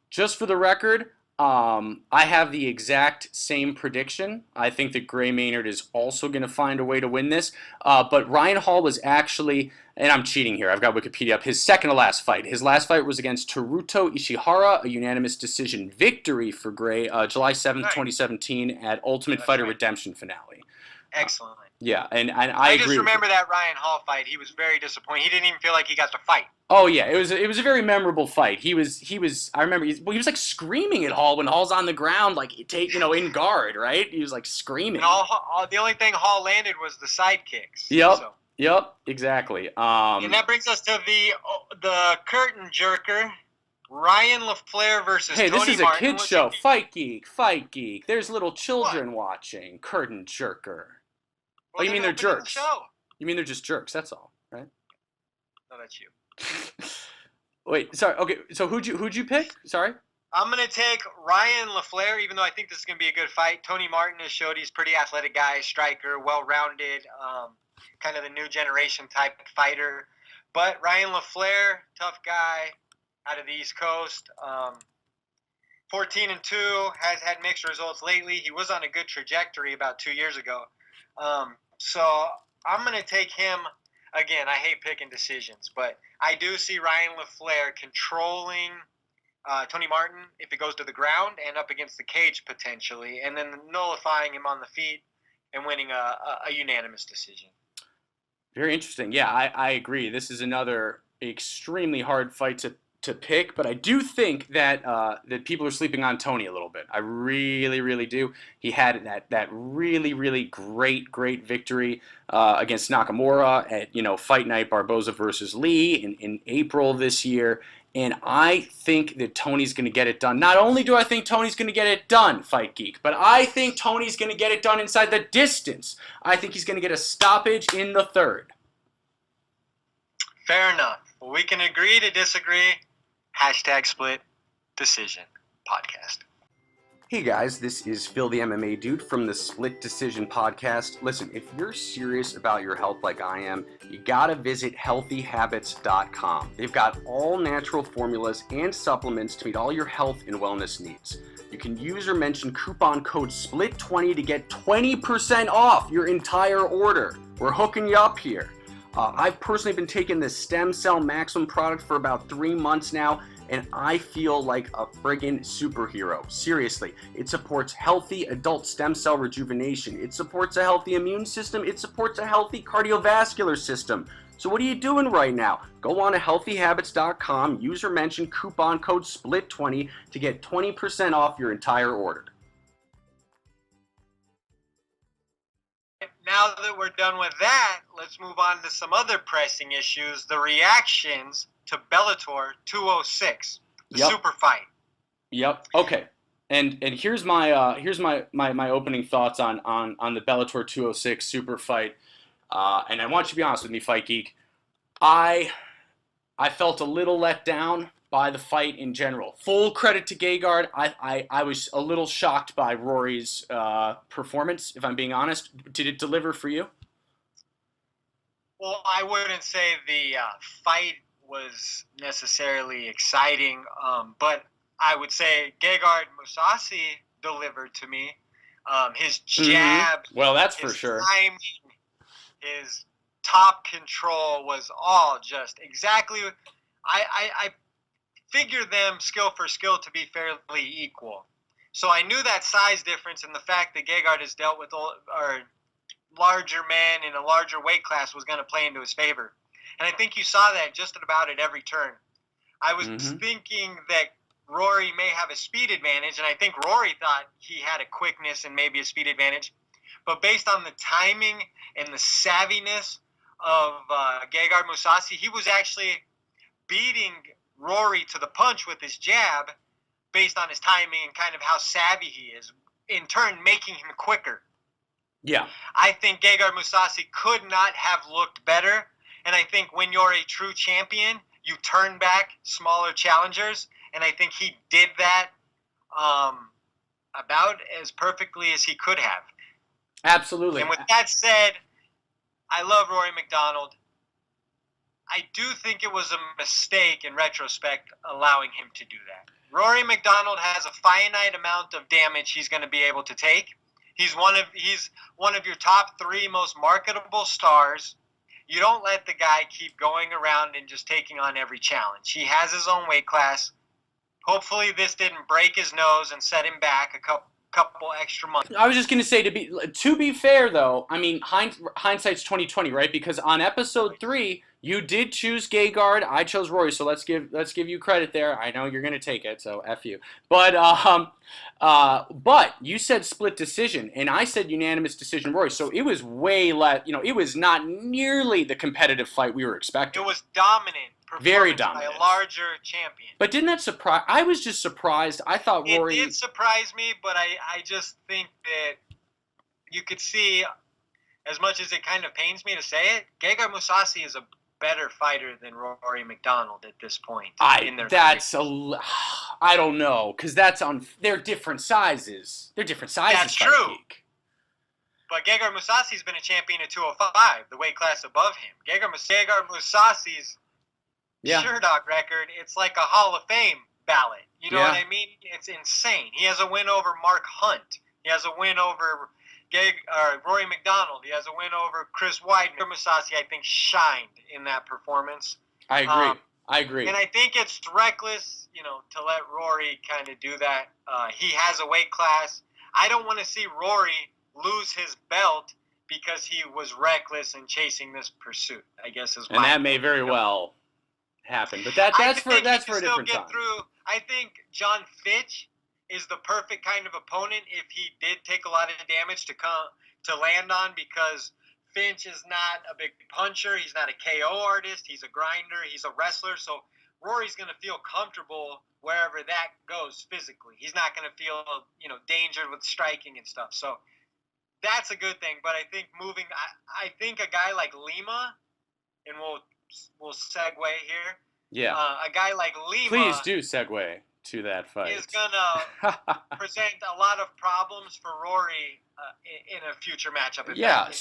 Just for the record, I have the exact same prediction. I think that Gray Maynard is also going to find a way to win this. But Ryan Hall was actually, and I'm cheating here, I've got Wikipedia up, his second to last fight. His last fight was against Teruto Ishihara, a unanimous decision victory for Gray, July 7th, 2017 at Ultimate Fighter Redemption finale. Excellent. Yeah, and I agree. I just remember that Ryan Hall fight. He was very disappointed. He didn't even feel like he got to fight. Oh yeah, it was a very memorable fight. He was I remember he was like screaming at Hall when Hall's on the ground, like in guard, right? He was like screaming. And the only thing Hall landed was the side kicks. Yep. So. Yep, exactly. And that brings us to the curtain jerker, Ryan LaFleur versus Tony Martin. Hey, this is a kid's show. Fight Geek. There's little children watching. Curtain jerker. Well, oh, you mean they're jerks? You mean they're just jerks? That's all, right? No, that's you. Wait, sorry. Okay, so who'd you pick? Sorry. I'm gonna take Ryan LaFleur, even though I think this is gonna be a good fight. Tony Martin has showed he's a pretty athletic guy, striker, well-rounded, kind of the new generation type fighter. But Ryan LaFleur, tough guy, out of the East Coast. 14-2, has had mixed results lately. He was on a good trajectory about 2 years ago. So I'm gonna take him. Again, I hate picking decisions, but I do see Ryan LaFleur controlling Tony Martin if it goes to the ground and up against the cage potentially, and then nullifying him on the feet and winning a unanimous decision. Very interesting. Yeah, I agree. This is another extremely hard fight to pick, but I do think that that people are sleeping on Tony a little bit. I really do. He had that really great victory against Nakamura at Fight Night Barboza versus Lee in April of this year, and I think that Tony's going to get it done. Not only do I think Tony's going to get it done, Fight Geek, but I think Tony's going to get it done inside the distance. I think he's going to get a stoppage in the third. Fair enough. Well, we can agree to disagree. #split decision podcast. Hey guys, this is Phil the MMA Dude from the Split Decision Podcast. Listen, if you're serious about your health like I am, you gotta visit healthyhabits.com. They've got all natural formulas and supplements to meet all your health and wellness needs. You can use or mention coupon code SPLIT20 to get 20% off your entire order. We're hooking you up here. I've personally been taking this Stem Cell Maximum product for about 3 months now, and I feel like a friggin' superhero. Seriously, it supports healthy adult stem cell rejuvenation. It supports a healthy immune system. It supports a healthy cardiovascular system. So what are you doing right now? Go on to healthyhabits.com, use or mention coupon code SPLIT20 to get 20% off your entire order. Now that we're done with that, let's move on to some other pressing issues. The reactions to Bellator 206, the super fight. Yep. Okay. And here's my opening thoughts on the Bellator 206 super fight. And I want you to be honest with me, Fight Geek. I felt a little let down by the fight in general. Full credit to Gegard. I was a little shocked by Rory's performance, if I'm being honest. Did it deliver for you? Well, I wouldn't say the fight was necessarily exciting, but I would say Gegard Mousasi delivered to me. His jab, well, that's for sure. Timing, his top control was all just exactly. I figured them skill for skill to be fairly equal. So I knew that size difference and the fact that Gegard has dealt with larger men in a larger weight class was going to play into his favor. And I think you saw that just about at every turn. I was thinking that Rory may have a speed advantage, and I think Rory thought he had a quickness and maybe a speed advantage. But based on the timing and the savviness of Gegard Mousasi, he was actually beating Rory to the punch with his jab based on his timing and kind of how savvy he is, in turn making him quicker. Yeah. I think Gegard Mousasi could not have looked better, and I think when you're a true champion, you turn back smaller challengers, and I think he did that about as perfectly as he could have. Absolutely. And with that said, I love Rory McDonald. I do think it was a mistake in retrospect allowing him to do that. Rory McDonald has a finite amount of damage he's going to be able to take. He's one of your top 3 most marketable stars. You don't let the guy keep going around and just taking on every challenge. He has his own weight class. Hopefully this didn't break his nose and set him back a couple extra months. I was just gonna say, to be fair though, I mean hindsight's 2020, right? Because on episode 3, you did choose Gegard, I chose Rory, so let's give you credit there. I know you're gonna take it, so F you. But you said split decision, and I said unanimous decision, Rory. So it was way less. It was not nearly the competitive fight we were expecting. It was dominant. Very dominant. By a larger champion. But didn't that surprise? I was just surprised. I thought Rory. It did surprise me, but I just think that you could see, as much as it kind of pains me to say it, Gegard Mousasi is a better fighter than Rory McDonald at this point. I don't know, because they're different sizes. They're different sizes. That's true. But Gegard Mousasi's been a champion at 205, the weight class above him. Gegard Mousasi's Sherdog record, it's like a Hall of Fame ballot. You know what I mean? It's insane. He has a win over Mark Hunt. He has a win over Rory McDonald. He has a win over Chris Weidman. Mousasi, I think, shined in that performance. I agree. And I think it's reckless, to let Rory kind of do that. He has a weight class. I don't want to see Rory lose his belt because he was reckless in chasing this pursuit, I guess is my And that may very well happen. But that's for a different time. I think John Fitch is the perfect kind of opponent if he did take a lot of damage to land on, because Finch is not a big puncher. He's not a KO artist. He's a grinder. He's a wrestler. So Rory's going to feel comfortable wherever that goes physically. He's not going to feel, danger with striking and stuff. So that's a good thing. But I think I think a guy like Lima, and we'll segue here. Yeah. A guy like Lima. Please do segue to that fight. Is gonna present a lot of problems for Rory in a future matchup.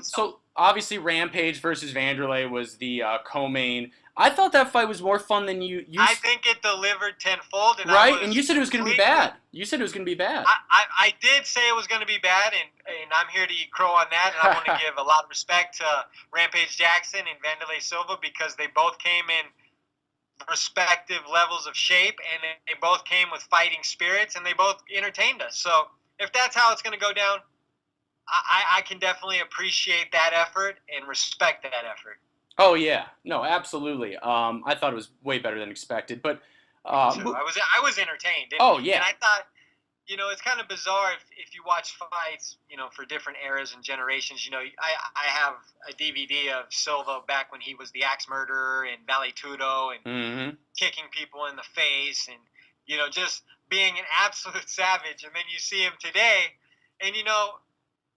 So obviously Rampage versus Vanderlei was the co-main. I thought that fight was more fun than you. I think it delivered tenfold. And you said it was going to be bad. I did say it was going to be bad, and I'm here to eat crow on that. And I want to give a lot of respect to Rampage Jackson and Vanderlei Silva, because they both came in respective levels of shape, and they both came with fighting spirits, and they both entertained us. So if that's how it's going to go down, I can definitely appreciate that effort and respect that effort. Oh yeah, no, absolutely. I thought it was way better than expected, but I was entertained. And I thought, it's kind of bizarre if you watch fights, for different eras and generations. I have a DVD of Silva back when he was the Axe Murderer and Vale Tudo and kicking people in the face and just being an absolute savage. And then you see him today, and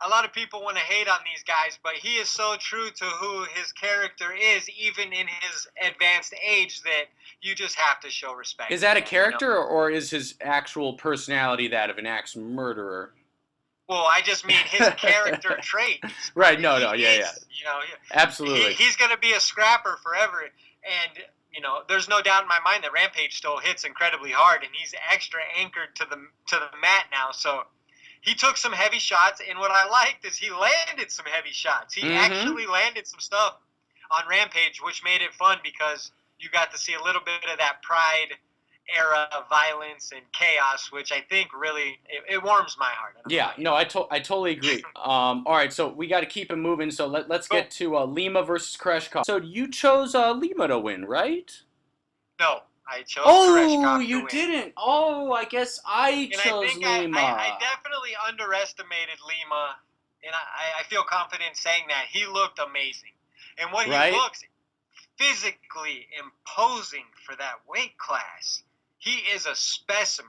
a lot of people want to hate on these guys, but he is so true to who his character is, even in his advanced age, that you just have to show respect. Is that a character, or is his actual personality that of an axe murderer? Well, I just mean his character traits. Right, yeah. Absolutely. He's going to be a scrapper forever, and there's no doubt in my mind that Rampage still hits incredibly hard, and he's extra anchored to the mat now, so he took some heavy shots, and what I liked is he landed some heavy shots. He actually landed some stuff on Rampage, which made it fun because you got to see a little bit of that Pride era of violence and chaos, which I think really, it warms my heart. I totally agree. All right, so we got to keep it moving, so let's get to Lima versus Koreshkov. So you chose Lima to win, right? No. I chose Koreshkov to you win. didn't. Oh, I guess I chose Lima. I definitely underestimated Lima, and I feel confident saying that. He looked amazing. And what he looks physically imposing for that weight class, he is a specimen.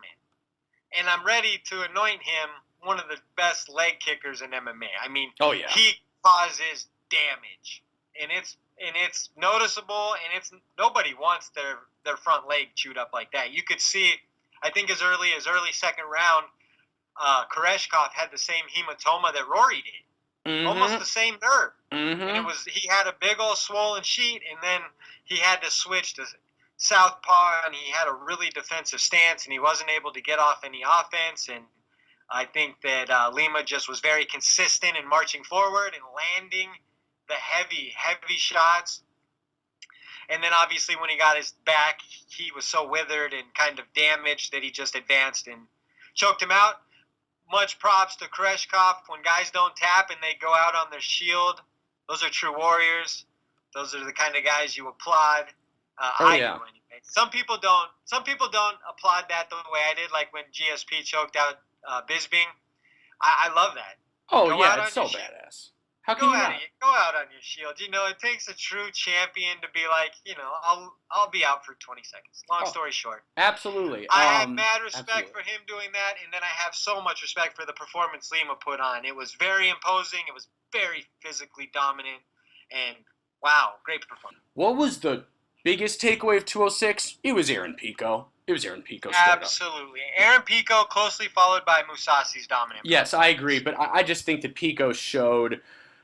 And I'm ready to anoint him one of the best leg kickers in MMA. I mean, he causes damage. And it's noticeable, and nobody wants their front leg chewed up like that. You could see, I think as early second round, Koreshkov had the same hematoma that Rory did, almost the same nerve, and he had a big old swollen sheet, and then he had to switch to southpaw, and he had a really defensive stance, and he wasn't able to get off any offense. And I think that Lima just was very consistent in marching forward and landing the heavy shots. And then obviously when he got his back, he was so withered and kind of damaged that he just advanced and choked him out. Much props to Koreshkov. When guys don't tap and they go out on their shield, those are true warriors. Those are the kind of guys you applaud. I do anyway. Some people don't applaud that the way I did, like when GSP choked out Bisping. I love that. Oh, yeah, it's so badass. How can you not? Go out on your shield. It takes a true champion to be like, I'll be out for 20 seconds. Long story short. Absolutely. I have mad respect for him doing that, and then I have so much respect for the performance Lima put on. It was very imposing. It was very physically dominant, and wow, great performance. What was the biggest takeaway of 206? It was Aaron Pico. It was Aaron Pico. Absolutely. Aaron Pico, closely followed by Musasi's dominant. Yes, I agree, but I just think that Pico showed...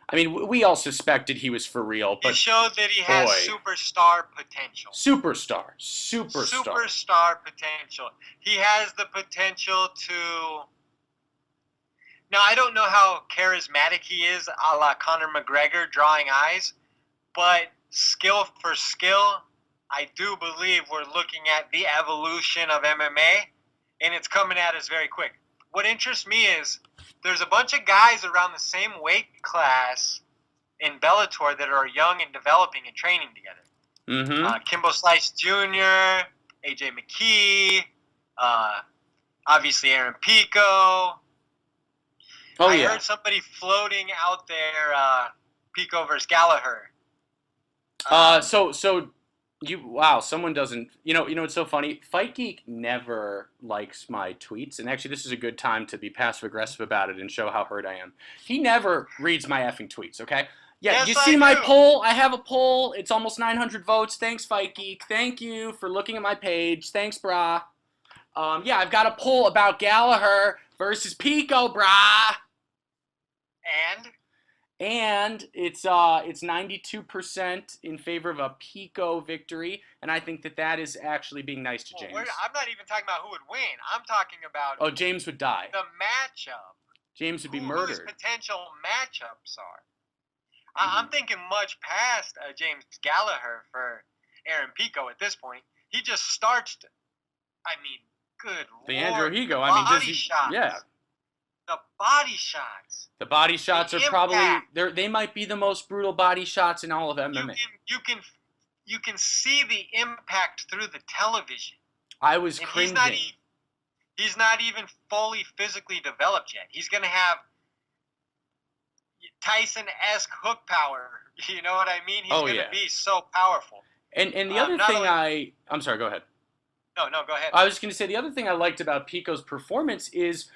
I mean, we all suspected he was for real, but... He showed that he has superstar potential. Superstar potential. He has the potential to... Now, I don't know how charismatic he is, a la Conor McGregor, drawing eyes, but skill for skill, I do believe we're looking at the evolution of MMA, and it's coming at us very quick. What interests me is there's a bunch of guys around the same weight class in Bellator that are young and developing and training together. Mm-hmm. Kimbo Slice Jr., AJ McKee, obviously Aaron Pico. I heard somebody floating out there, Pico versus Gallagher. Someone doesn't, it's so funny. Fight Geek never likes my tweets, and actually this is a good time to be passive-aggressive about it and show how hurt I am. He never reads my effing tweets, okay? Yeah, yes, you see my poll? I have a poll. It's almost 900 votes. Thanks, Fight Geek. Thank you for looking at my page. Thanks, brah. I've got a poll about Gallagher versus Pico, brah. And it's 92% in favor of a Pico victory, and I think that is actually being nice to James. I'm not even talking about who would win. I'm talking about... Oh, James would die. The matchup. James would be murdered. Who his potential matchups are. I'm thinking much past James Gallagher for Aaron Pico at this point. He just starts to... good the Lord. Andrew Higo. Shots. Yeah. The body shots. The body shots are probably they might be the most brutal body shots in all of MMA. You can see the impact through the television. I was cringing. He's not even fully physically developed yet. He's gonna have Tyson-esque hook power. You know what I mean? He's gonna be so powerful. And the other thing I'm sorry, go ahead. No, go ahead. I was just gonna say the other thing I liked about Pico's performance is,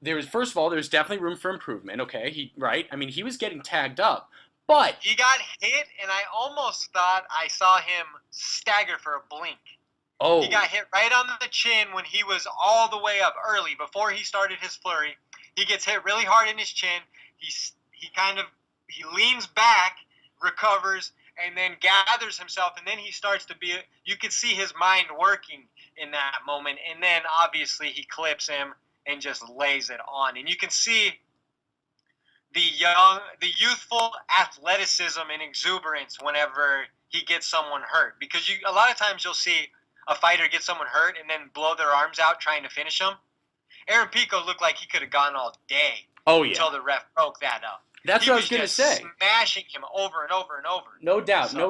there's definitely room for improvement, okay? He was getting tagged up, but... He got hit, and I almost thought I saw him stagger for a blink. Oh. He got hit right on the chin when he was all the way up early, before he started his flurry. He gets hit really hard in his chin. He leans back, recovers, and then gathers himself, and then he starts to be... You could see his mind working in that moment, and then obviously he clips him and just lays it on. And you can see the youthful athleticism and exuberance whenever he gets someone hurt. Because a lot of times you'll see a fighter get someone hurt and then blow their arms out trying to finish them. Aaron Pico looked like he could have gone all day until the ref broke that up. That's what I was going to say. Smashing him over and over and over. No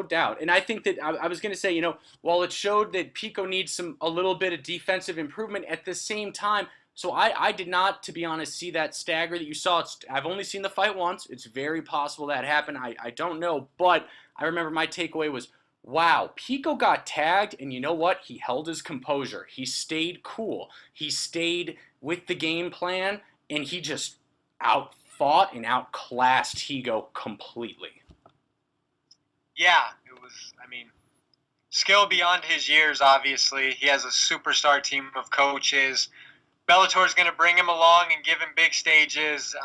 doubt. And I think that I was going to say, while it showed that Pico needs a little bit of defensive improvement, at the same time, so I did not, to be honest, see that stagger that you saw. I've only seen the fight once. It's very possible that happened. I don't know, but I remember my takeaway was, wow, Pico got tagged, and you know what? He held his composure. He stayed cool. He stayed with the game plan, and he just outfought and outclassed Higo completely. Yeah, it was, skill beyond his years, obviously. He has a superstar team of coaches. Bellator is going to bring him along and give him big stages.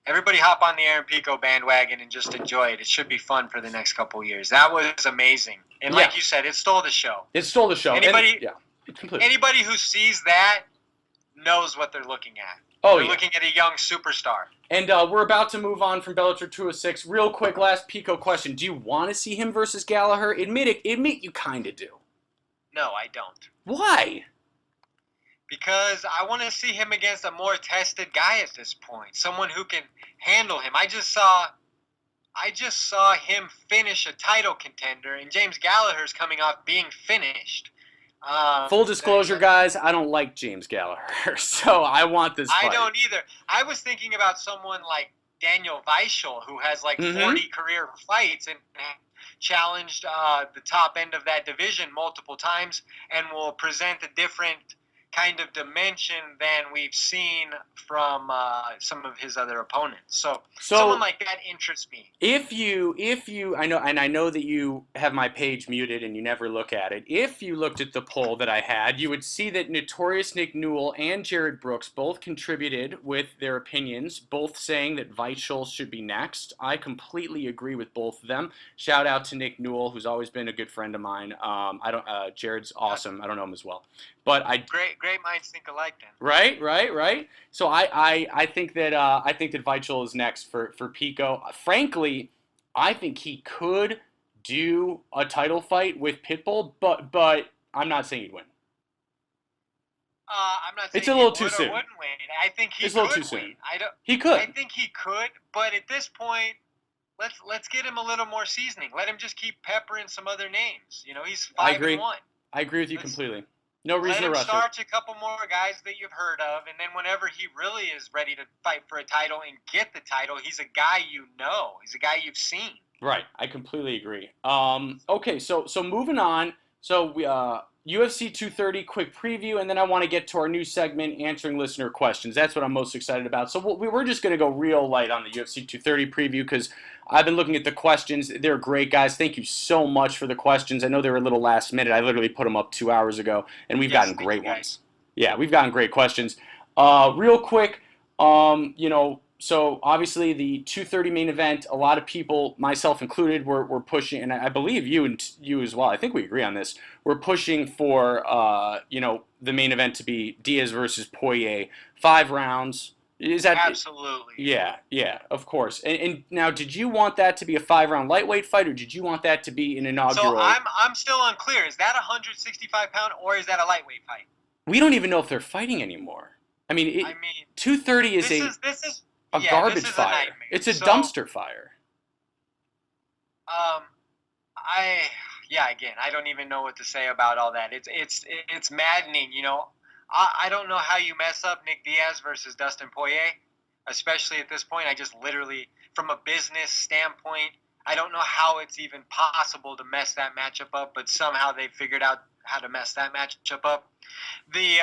Everybody hop on the Aaron Pico bandwagon and just enjoy it. It should be fun for the next couple of years. That was amazing. And like you said, it stole the show. It stole the show. Anybody who sees that knows what they're looking at. They're looking at a young superstar. And we're about to move on from Bellator 206. Real quick, last Pico question. Do you want to see him versus Gallagher? Admit you kind of do. No, I don't. Why? Because I want to see him against a more tested guy at this point. Someone who can handle him. I just saw him finish a title contender, and James Gallagher's coming off being finished. Full disclosure, guys, I don't like James Gallagher, so I want this fight. I don't either. I was thinking about someone like Daniel Weichel, who has like 40 career fights and challenged the top end of that division multiple times and will present a different kind of dimension than we've seen from some of his other opponents. So someone like that interests me. If you, I know that you have my page muted and you never look at it. If you looked at the poll that I had, you would see that Notorious Nick Newell and Jared Brooks both contributed with their opinions, both saying that Weichel should be next. I completely agree with both of them. Shout out to Nick Newell, who's always been a good friend of mine. Jared's awesome. I don't know him as well. But great minds think alike then. Right. So I think that Weichel is next for Pico. Frankly, I think he could do a title fight with Pitbull, but I'm not saying he'd win. I'm not saying it's a little too soon. Wouldn't win. I think he it's a little could too soon. Win. He could. I think he could, but at this point, let's get him a little more seasoning. Let him just keep peppering some other names. You know, he's 5-1. I agree with you completely. No reason to rush it. Let him start a couple more guys that you've heard of, and then whenever he really is ready to fight for a title and get the title, he's a guy you know. He's a guy you've seen. Right. I completely agree. Okay, so moving on. So we UFC 230 quick preview, and then I want to get to our new segment, answering listener questions. That's what I'm most excited about. So we're just going to go real light on the UFC 230 preview because I've been looking at the questions. They're great, guys. Thank you so much for the questions. I know they were a little last minute. I literally put them up 2 hours ago, and we've gotten great ones. Yeah, we've gotten great questions. Real quick, so obviously the 230 main event, a lot of people, myself included, were pushing, and I believe you as well. I think we agree on this. We're pushing for the main event to be Diaz versus Poirier, 5 rounds. Is that absolutely? Yeah, of course. And now, did you want that to be a 5-round lightweight fight, or did you want that to be an inaugural? So I'm still unclear. Is that a 165-pound or is that a lightweight fight? We don't even know if they're fighting anymore. I mean 230 is a garbage fire. It's a dumpster fire. I don't even know what to say about all that. It's maddening, you know. I don't know how you mess up Nick Diaz versus Dustin Poirier, especially at this point. I just literally, from a business standpoint, I don't know how it's even possible to mess that matchup up, but somehow they figured out how to mess that matchup up. The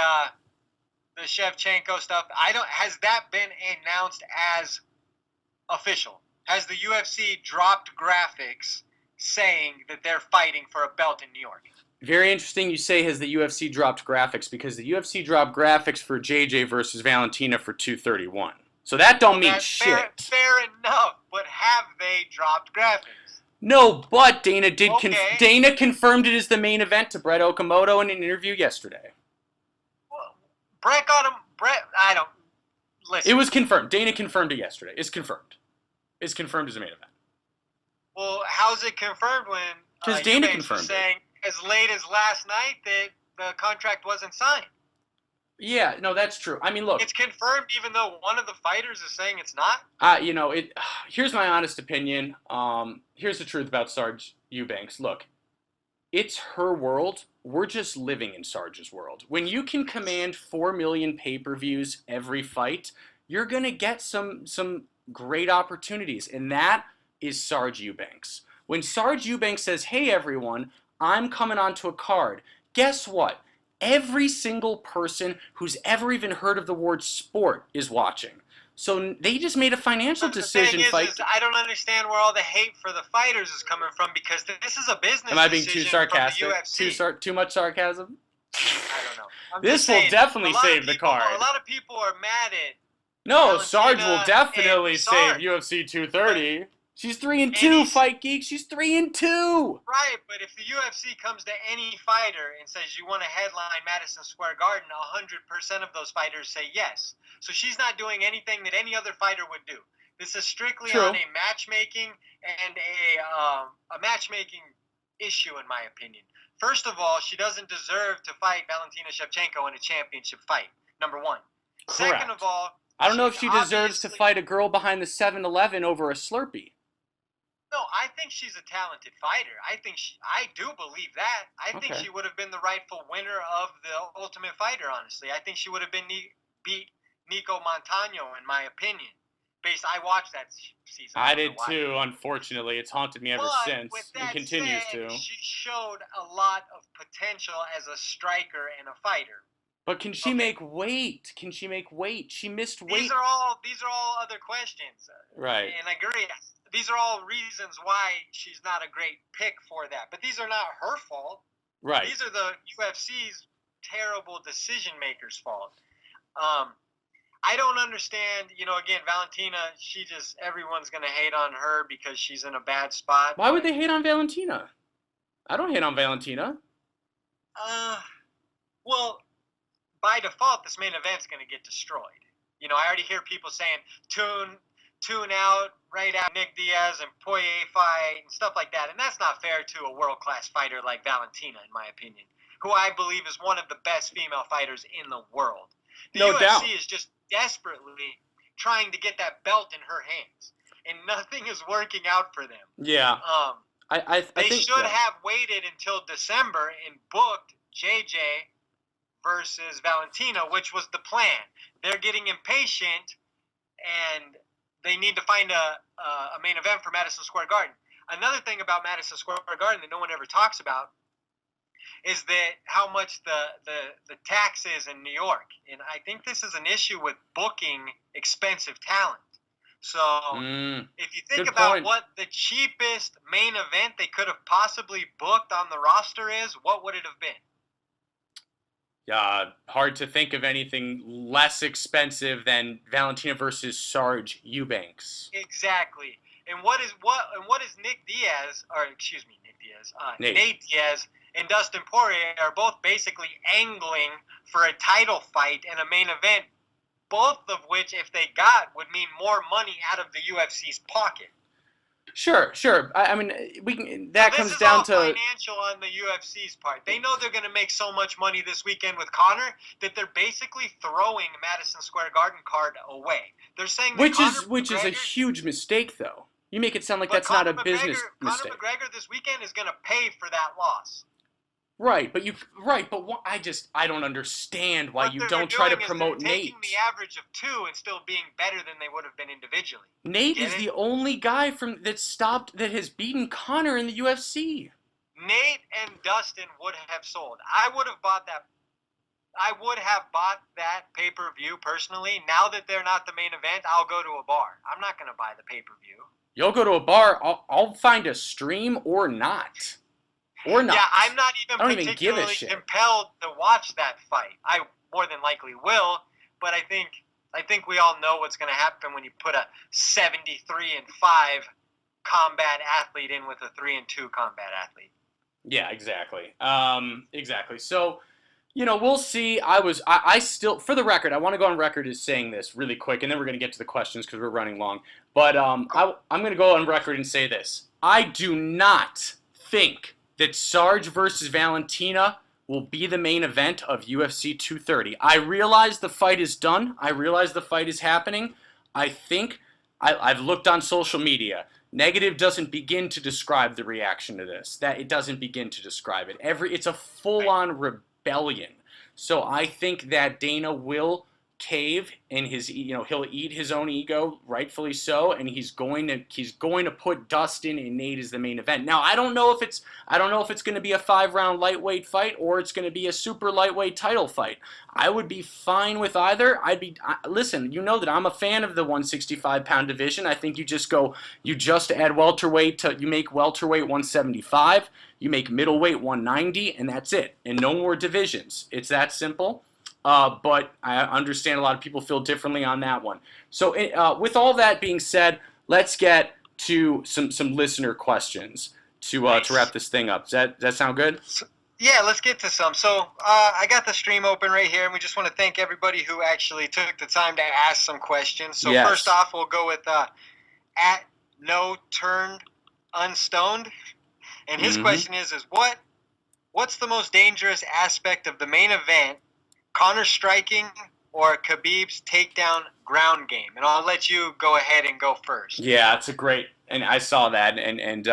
Shevchenko stuff, has that been announced as official? Has the UFC dropped graphics saying that they're fighting for a belt in New York? Very interesting you say has the UFC dropped graphics, because the UFC dropped graphics for JJ versus Valentina for 231. So that don't mean shit. Fair enough, but have they dropped graphics? No, but Dana Dana confirmed it as the main event to Brett Okamoto in an interview yesterday. Well, I don't listen. It was confirmed. Dana confirmed it yesterday. It's confirmed. It's confirmed as a main event. Well, how's it confirmed when because Dana confirmed saying as late as last night that the contract wasn't signed? Yeah, no, that's true. I mean, look. It's confirmed even though one of the fighters is saying it's not? Here's my honest opinion. Here's the truth about Sarge Eubanks. Look, it's her world. We're just living in Sarge's world. When you can command 4 million pay-per-views every fight, you're going to get some great opportunities, and that is Sarge Eubanks. When Sarge Eubanks says, hey, everyone, I'm coming onto a card, guess what? Every single person who's ever even heard of the word sport is watching. So they just made a financial decision. I don't understand where all the hate for the fighters is coming from, because this is a business. Am I being too sarcastic? Too much sarcasm? I don't know. This will definitely save the card. A lot of people are mad at No, Sarge will Valentina definitely and save Sarge. UFC 230. She's 3-2, Fight Geek. She's 3-2. Right, but if the UFC comes to any fighter and says you want to headline Madison Square Garden, 100% of those fighters say yes. So she's not doing anything that any other fighter would do. This is strictly on a matchmaking and a matchmaking issue, in my opinion. First of all, she doesn't deserve to fight Valentina Shevchenko in a championship fight. Number one. Correct. Second of all, I don't know if she deserves to fight a girl behind the 7-Eleven over a Slurpee. No, I think she's a talented fighter. I do believe that. I think she would have been the rightful winner of the Ultimate Fighter, honestly. I think she would have beat Nico Montano, in my opinion. I watched that season. I did too, unfortunately. It's haunted me ever since. It continues to. She showed a lot of potential as a striker and a fighter. But can she make weight? Can she make weight? She missed weight. These are all other questions. Right. And I agree. These are all reasons why she's not a great pick for that. But these are not her fault. Right. These are the UFC's terrible decision makers' fault. I don't understand, again, Valentina, everyone's going to hate on her because she's in a bad spot. Why would they hate on Valentina? I don't hate on Valentina. Well, by default, this main event's going to get destroyed. I already hear people saying, tune out, right out Nick Diaz and Poirier fight and stuff like that. And that's not fair to a world-class fighter like Valentina, in my opinion, who I believe is one of the best female fighters in the world. The UFC is just desperately trying to get that belt in her hands, and nothing is working out for them. Yeah. They should have waited until December and booked JJ versus Valentina, which was the plan. They're getting impatient, and they need to find a main event for Madison Square Garden. Another thing about Madison Square Garden that no one ever talks about is that how much the tax is in New York. And I think this is an issue with booking expensive talent. So if you think about what the cheapest main event they could have possibly booked on the roster is, what would it have been? Hard to think of anything less expensive than Valentina versus Sarge Eubanks. Exactly. And what is Nate Diaz and Dustin Poirier are both basically angling for a title fight and a main event, both of which, if they got, would mean more money out of the UFC's pocket. Sure. I mean, that comes down to financial on the UFC's part. They know they're going to make so much money this weekend with Conor that they're basically throwing Madison Square Garden card away. They're saying that which is a huge mistake, though. You make it sound like that's not a business mistake. Conor McGregor this weekend is going to pay for that loss. Right, but I don't understand why you don't try to promote Nate. Taking the average of 2 and still being better than they would have been individually. Nate is the only guy that has beaten Conor in the UFC. Nate and Dustin would have sold. I would have bought that pay-per-view personally. Now that they're not the main event, I'll go to a bar. I'm not going to buy the pay-per-view. You'll go to a bar. I'll find a stream or not. Or not. Yeah, I'm not even particularly compelled to watch that fight. I more than likely will, but I think we all know what's going to happen when you put a 73-5 combat athlete in with a 3-2 combat athlete. Yeah, exactly. Exactly. So, we'll see. I still, for the record, I want to go on record as saying this really quick, and then we're going to get to the questions because we're running long. But I'm going to go on record and say this. I do not think that Sarge versus Valentina will be the main event of UFC 230. I realize the fight is done. I realize the fight is happening. I think I've looked on social media. Negative doesn't begin to describe the reaction to this. That it doesn't begin to describe it. It's a full-on rebellion. So I think that Dana will cave and he'll eat his own ego, rightfully so, and he's going to put Dustin and Nate as the main event. Now I don't know if it's going to be a 5-round lightweight fight or it's going to be a super lightweight title fight. I would be fine with either. Listen, you know that I'm a fan of the 165-pound division. I think you just add welterweight you make welterweight 175, you make middleweight 190, and that's it, and no more divisions. It's that simple. but I understand a lot of people feel differently on that one. So with all that being said, let's get to some listener questions to wrap this thing up. Does that sound good? Yeah, let's get to some. So I got the stream open right here, and we just want to thank everybody who actually took the time to ask some questions. So First off, we'll go with at no turned unstoned, and his question is what's the most dangerous aspect of the main event, Conor striking or Khabib's takedown ground game? And I'll let you go ahead and go first. Yeah, it's a great, and I saw that, and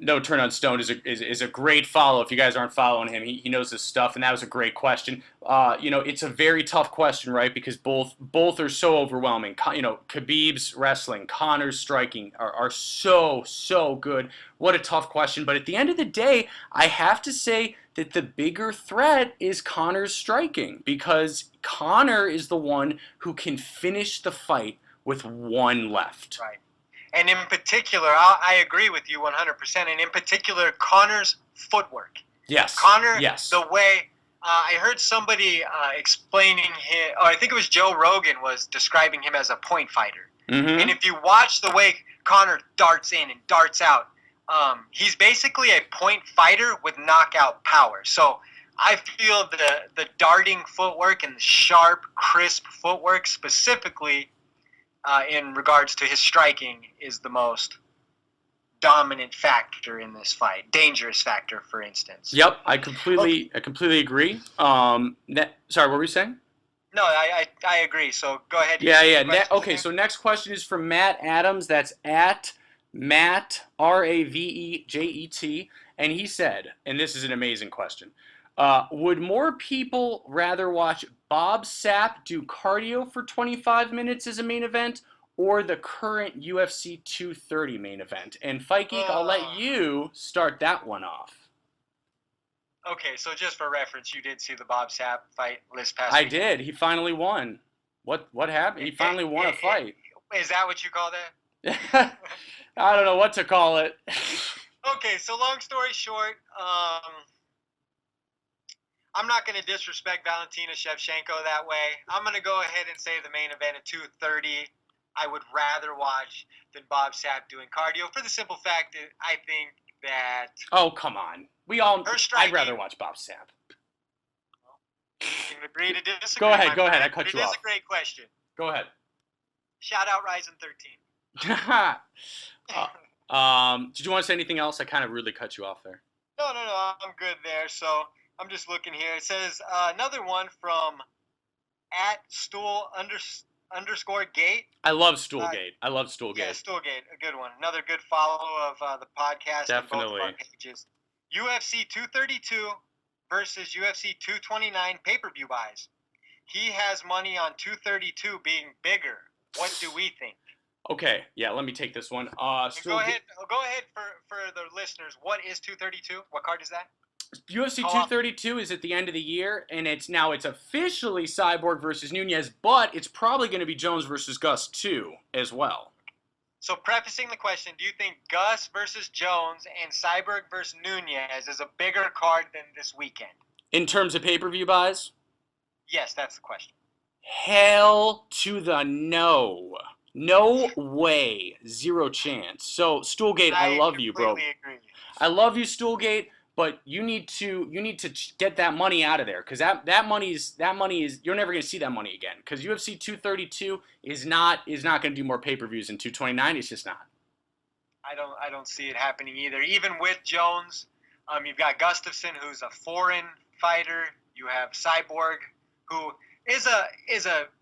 No Turn on Stone is a great follow. If you guys aren't following him, he knows his stuff, and that was a great question. It's a very tough question, right? Because both are so overwhelming. Khabib's wrestling, Conor's striking are so good. What a tough question. But at the end of the day, I have to say that the bigger threat is Conor's striking, because Conor is the one who can finish the fight with one left. Right. And in particular, I agree with you 100%. And in particular, Conor's footwork. Yes. Conor, the way I heard somebody explaining him, or I think it was Joe Rogan was describing him as a point fighter. Mm-hmm. And if you watch the way Conor darts in and darts out, he's basically a point fighter with knockout power. So I feel the darting footwork and the sharp, crisp footwork specifically in regards to his striking is the most dominant factor in this fight. Dangerous factor, for instance. Yep, I completely agree. Sorry, what were you saying? No, I agree. So go ahead. Yeah. Okay, so next question is from Matt Adams. That's at Matt Ravejet, and he said, and this is an amazing question. Would more people rather watch Bob Sapp do cardio for 25 minutes as a main event, or the current UFC 230 main event? And Fight Geek, I'll let you start that one off. Okay, so just for reference, you did see the Bob Sapp fight this past weekend. I did. He finally won. What happened? He finally won a fight. Is that what you call that? I don't know what to call it. Okay, so long story short, I'm not going to disrespect Valentina Shevchenko that way. I'm going to go ahead and say the main event at 230 I would rather watch than Bob Sapp doing cardio, for the simple fact that I think that... Oh, come on. I'd rather watch Bob Sapp. You can agree to disagree. Go ahead. I cut you off. It is a great question. Go ahead. Shout out Ryzen 13. Did you want to say anything else? I kind of really cut you off there. No, I'm good there. So I'm just looking here. It says another one from @stool_gate. I love Stoolgate. Yeah, Stoolgate, a good one. Another good follow of the podcast. Definitely. And both of our pages. UFC 232 versus UFC 229 pay-per-view buys. He has money on 232 being bigger. What do we think? Okay, yeah, let me take this one. Go ahead for the listeners. What is 232? What card is that? UFC 232 is at the end of the year, and it's officially Cyborg versus Nunez, but it's probably going to be Jones versus Gus too, as well. So prefacing the question, do you think Gus versus Jones and Cyborg versus Nunez is a bigger card than this weekend? In terms of pay-per-view buys? Yes, that's the question. Hell to the no. No way. Zero chance. So, Stoolgate, I love you, bro. Agree. I love you, Stoolgate, but you need to get that money out of there, because that money is you're never going to see that money again, because UFC 232 is not going to do more pay-per-views than 229. It's just not. I don't see it happening either. Even with Jones, you've got Gustafsson, who's a foreign fighter. You have Cyborg, who is a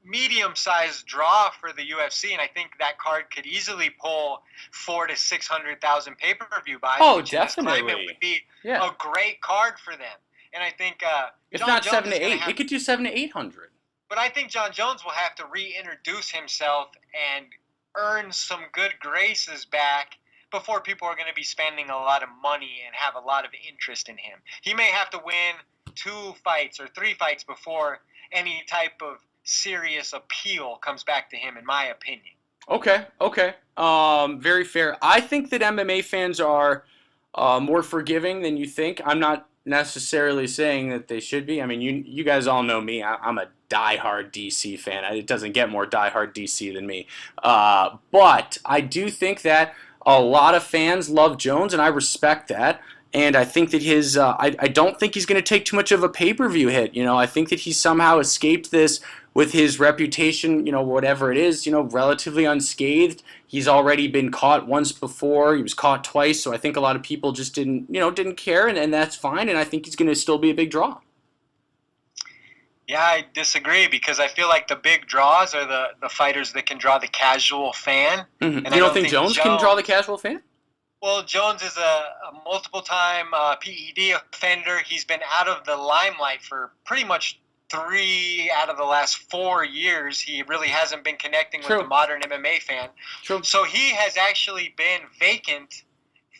medium-sized draw for the UFC, and I think that card could easily pull 400,000 to 600,000 pay-per-view buys. Oh, which definitely. In this climate would be a great card for them. And I think it's not Jones 7 to 8. It could do 700 to 800. But I think Jon Jones will have to reintroduce himself and earn some good graces back before people are going to be spending a lot of money and have a lot of interest in him. He may have to win 2 fights or 3 fights before any type of serious appeal comes back to him, in my opinion. Okay. Very fair. I think that MMA fans are more forgiving than you think. I'm not necessarily saying that they should be. I mean, you guys all know me. I'm a diehard DC fan. It doesn't get more diehard DC than me. But I do think that a lot of fans love Jones, and I respect that. And I think that I don't think he's going to take too much of a pay-per-view hit. I think that he somehow escaped this with his reputation, whatever it is, relatively unscathed. He's already been caught once before. He was caught twice, so I think a lot of people just didn't care, and that's fine, and I think he's going to still be a big draw. Yeah, I disagree because I feel like the big draws are the fighters that can draw the casual fan. Mm-hmm. And you don't think Jones can draw the casual fan? Well, Jones is a multiple-time PED offender. He's been out of the limelight for pretty much 3 out of the last 4 years. He really hasn't been connecting with the modern MMA fan. True. So he has actually been vacant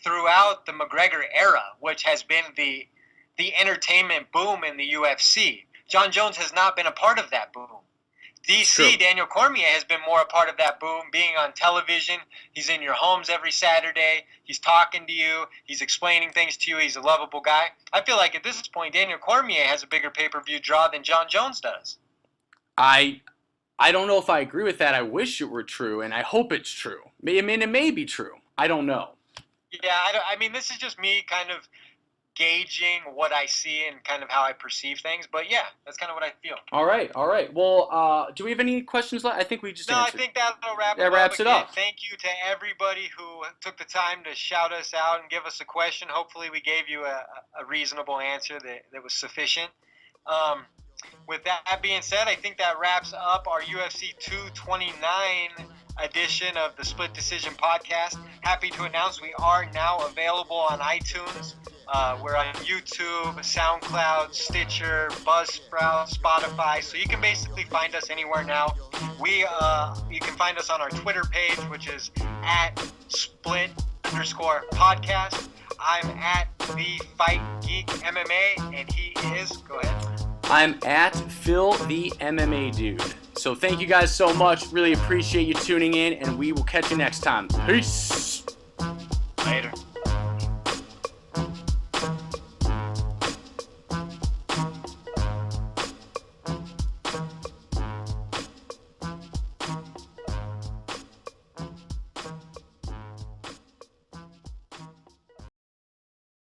throughout the McGregor era, which has been the entertainment boom in the UFC. Jon Jones has not been a part of that boom. DC, Daniel Cormier, has been more a part of that boom, being on television. He's in your homes every Saturday. He's talking to you. He's explaining things to you. He's a lovable guy. I feel like at this point, Daniel Cormier has a bigger pay-per-view draw than Jon Jones does. I don't know if I agree with that. I wish it were true, and I hope it's true. I mean, it may be true. I don't know. Yeah, I mean, this is just me kind of gauging what I see and kind of how I perceive things. But yeah, that's kind of what I feel. All right. Well, do we have any questions left? I think we just answered. I think that'll wrap it up. Thank you to everybody who took the time to shout us out and give us a question. Hopefully we gave you a reasonable answer that was sufficient. With that being said, I think that wraps up our UFC 229 edition of the Split Decision Podcast. Happy to announce we are now available on iTunes. We're on YouTube, SoundCloud, Stitcher, Buzzsprout, Spotify. So you can basically find us anywhere now. You can find us on our Twitter page, which is @split_podcast. I'm at the Fight Geek MMA, and he is. Go ahead. I'm at Phil the MMA Dude. So thank you guys so much. Really appreciate you tuning in, and we will catch you next time. Peace. Later.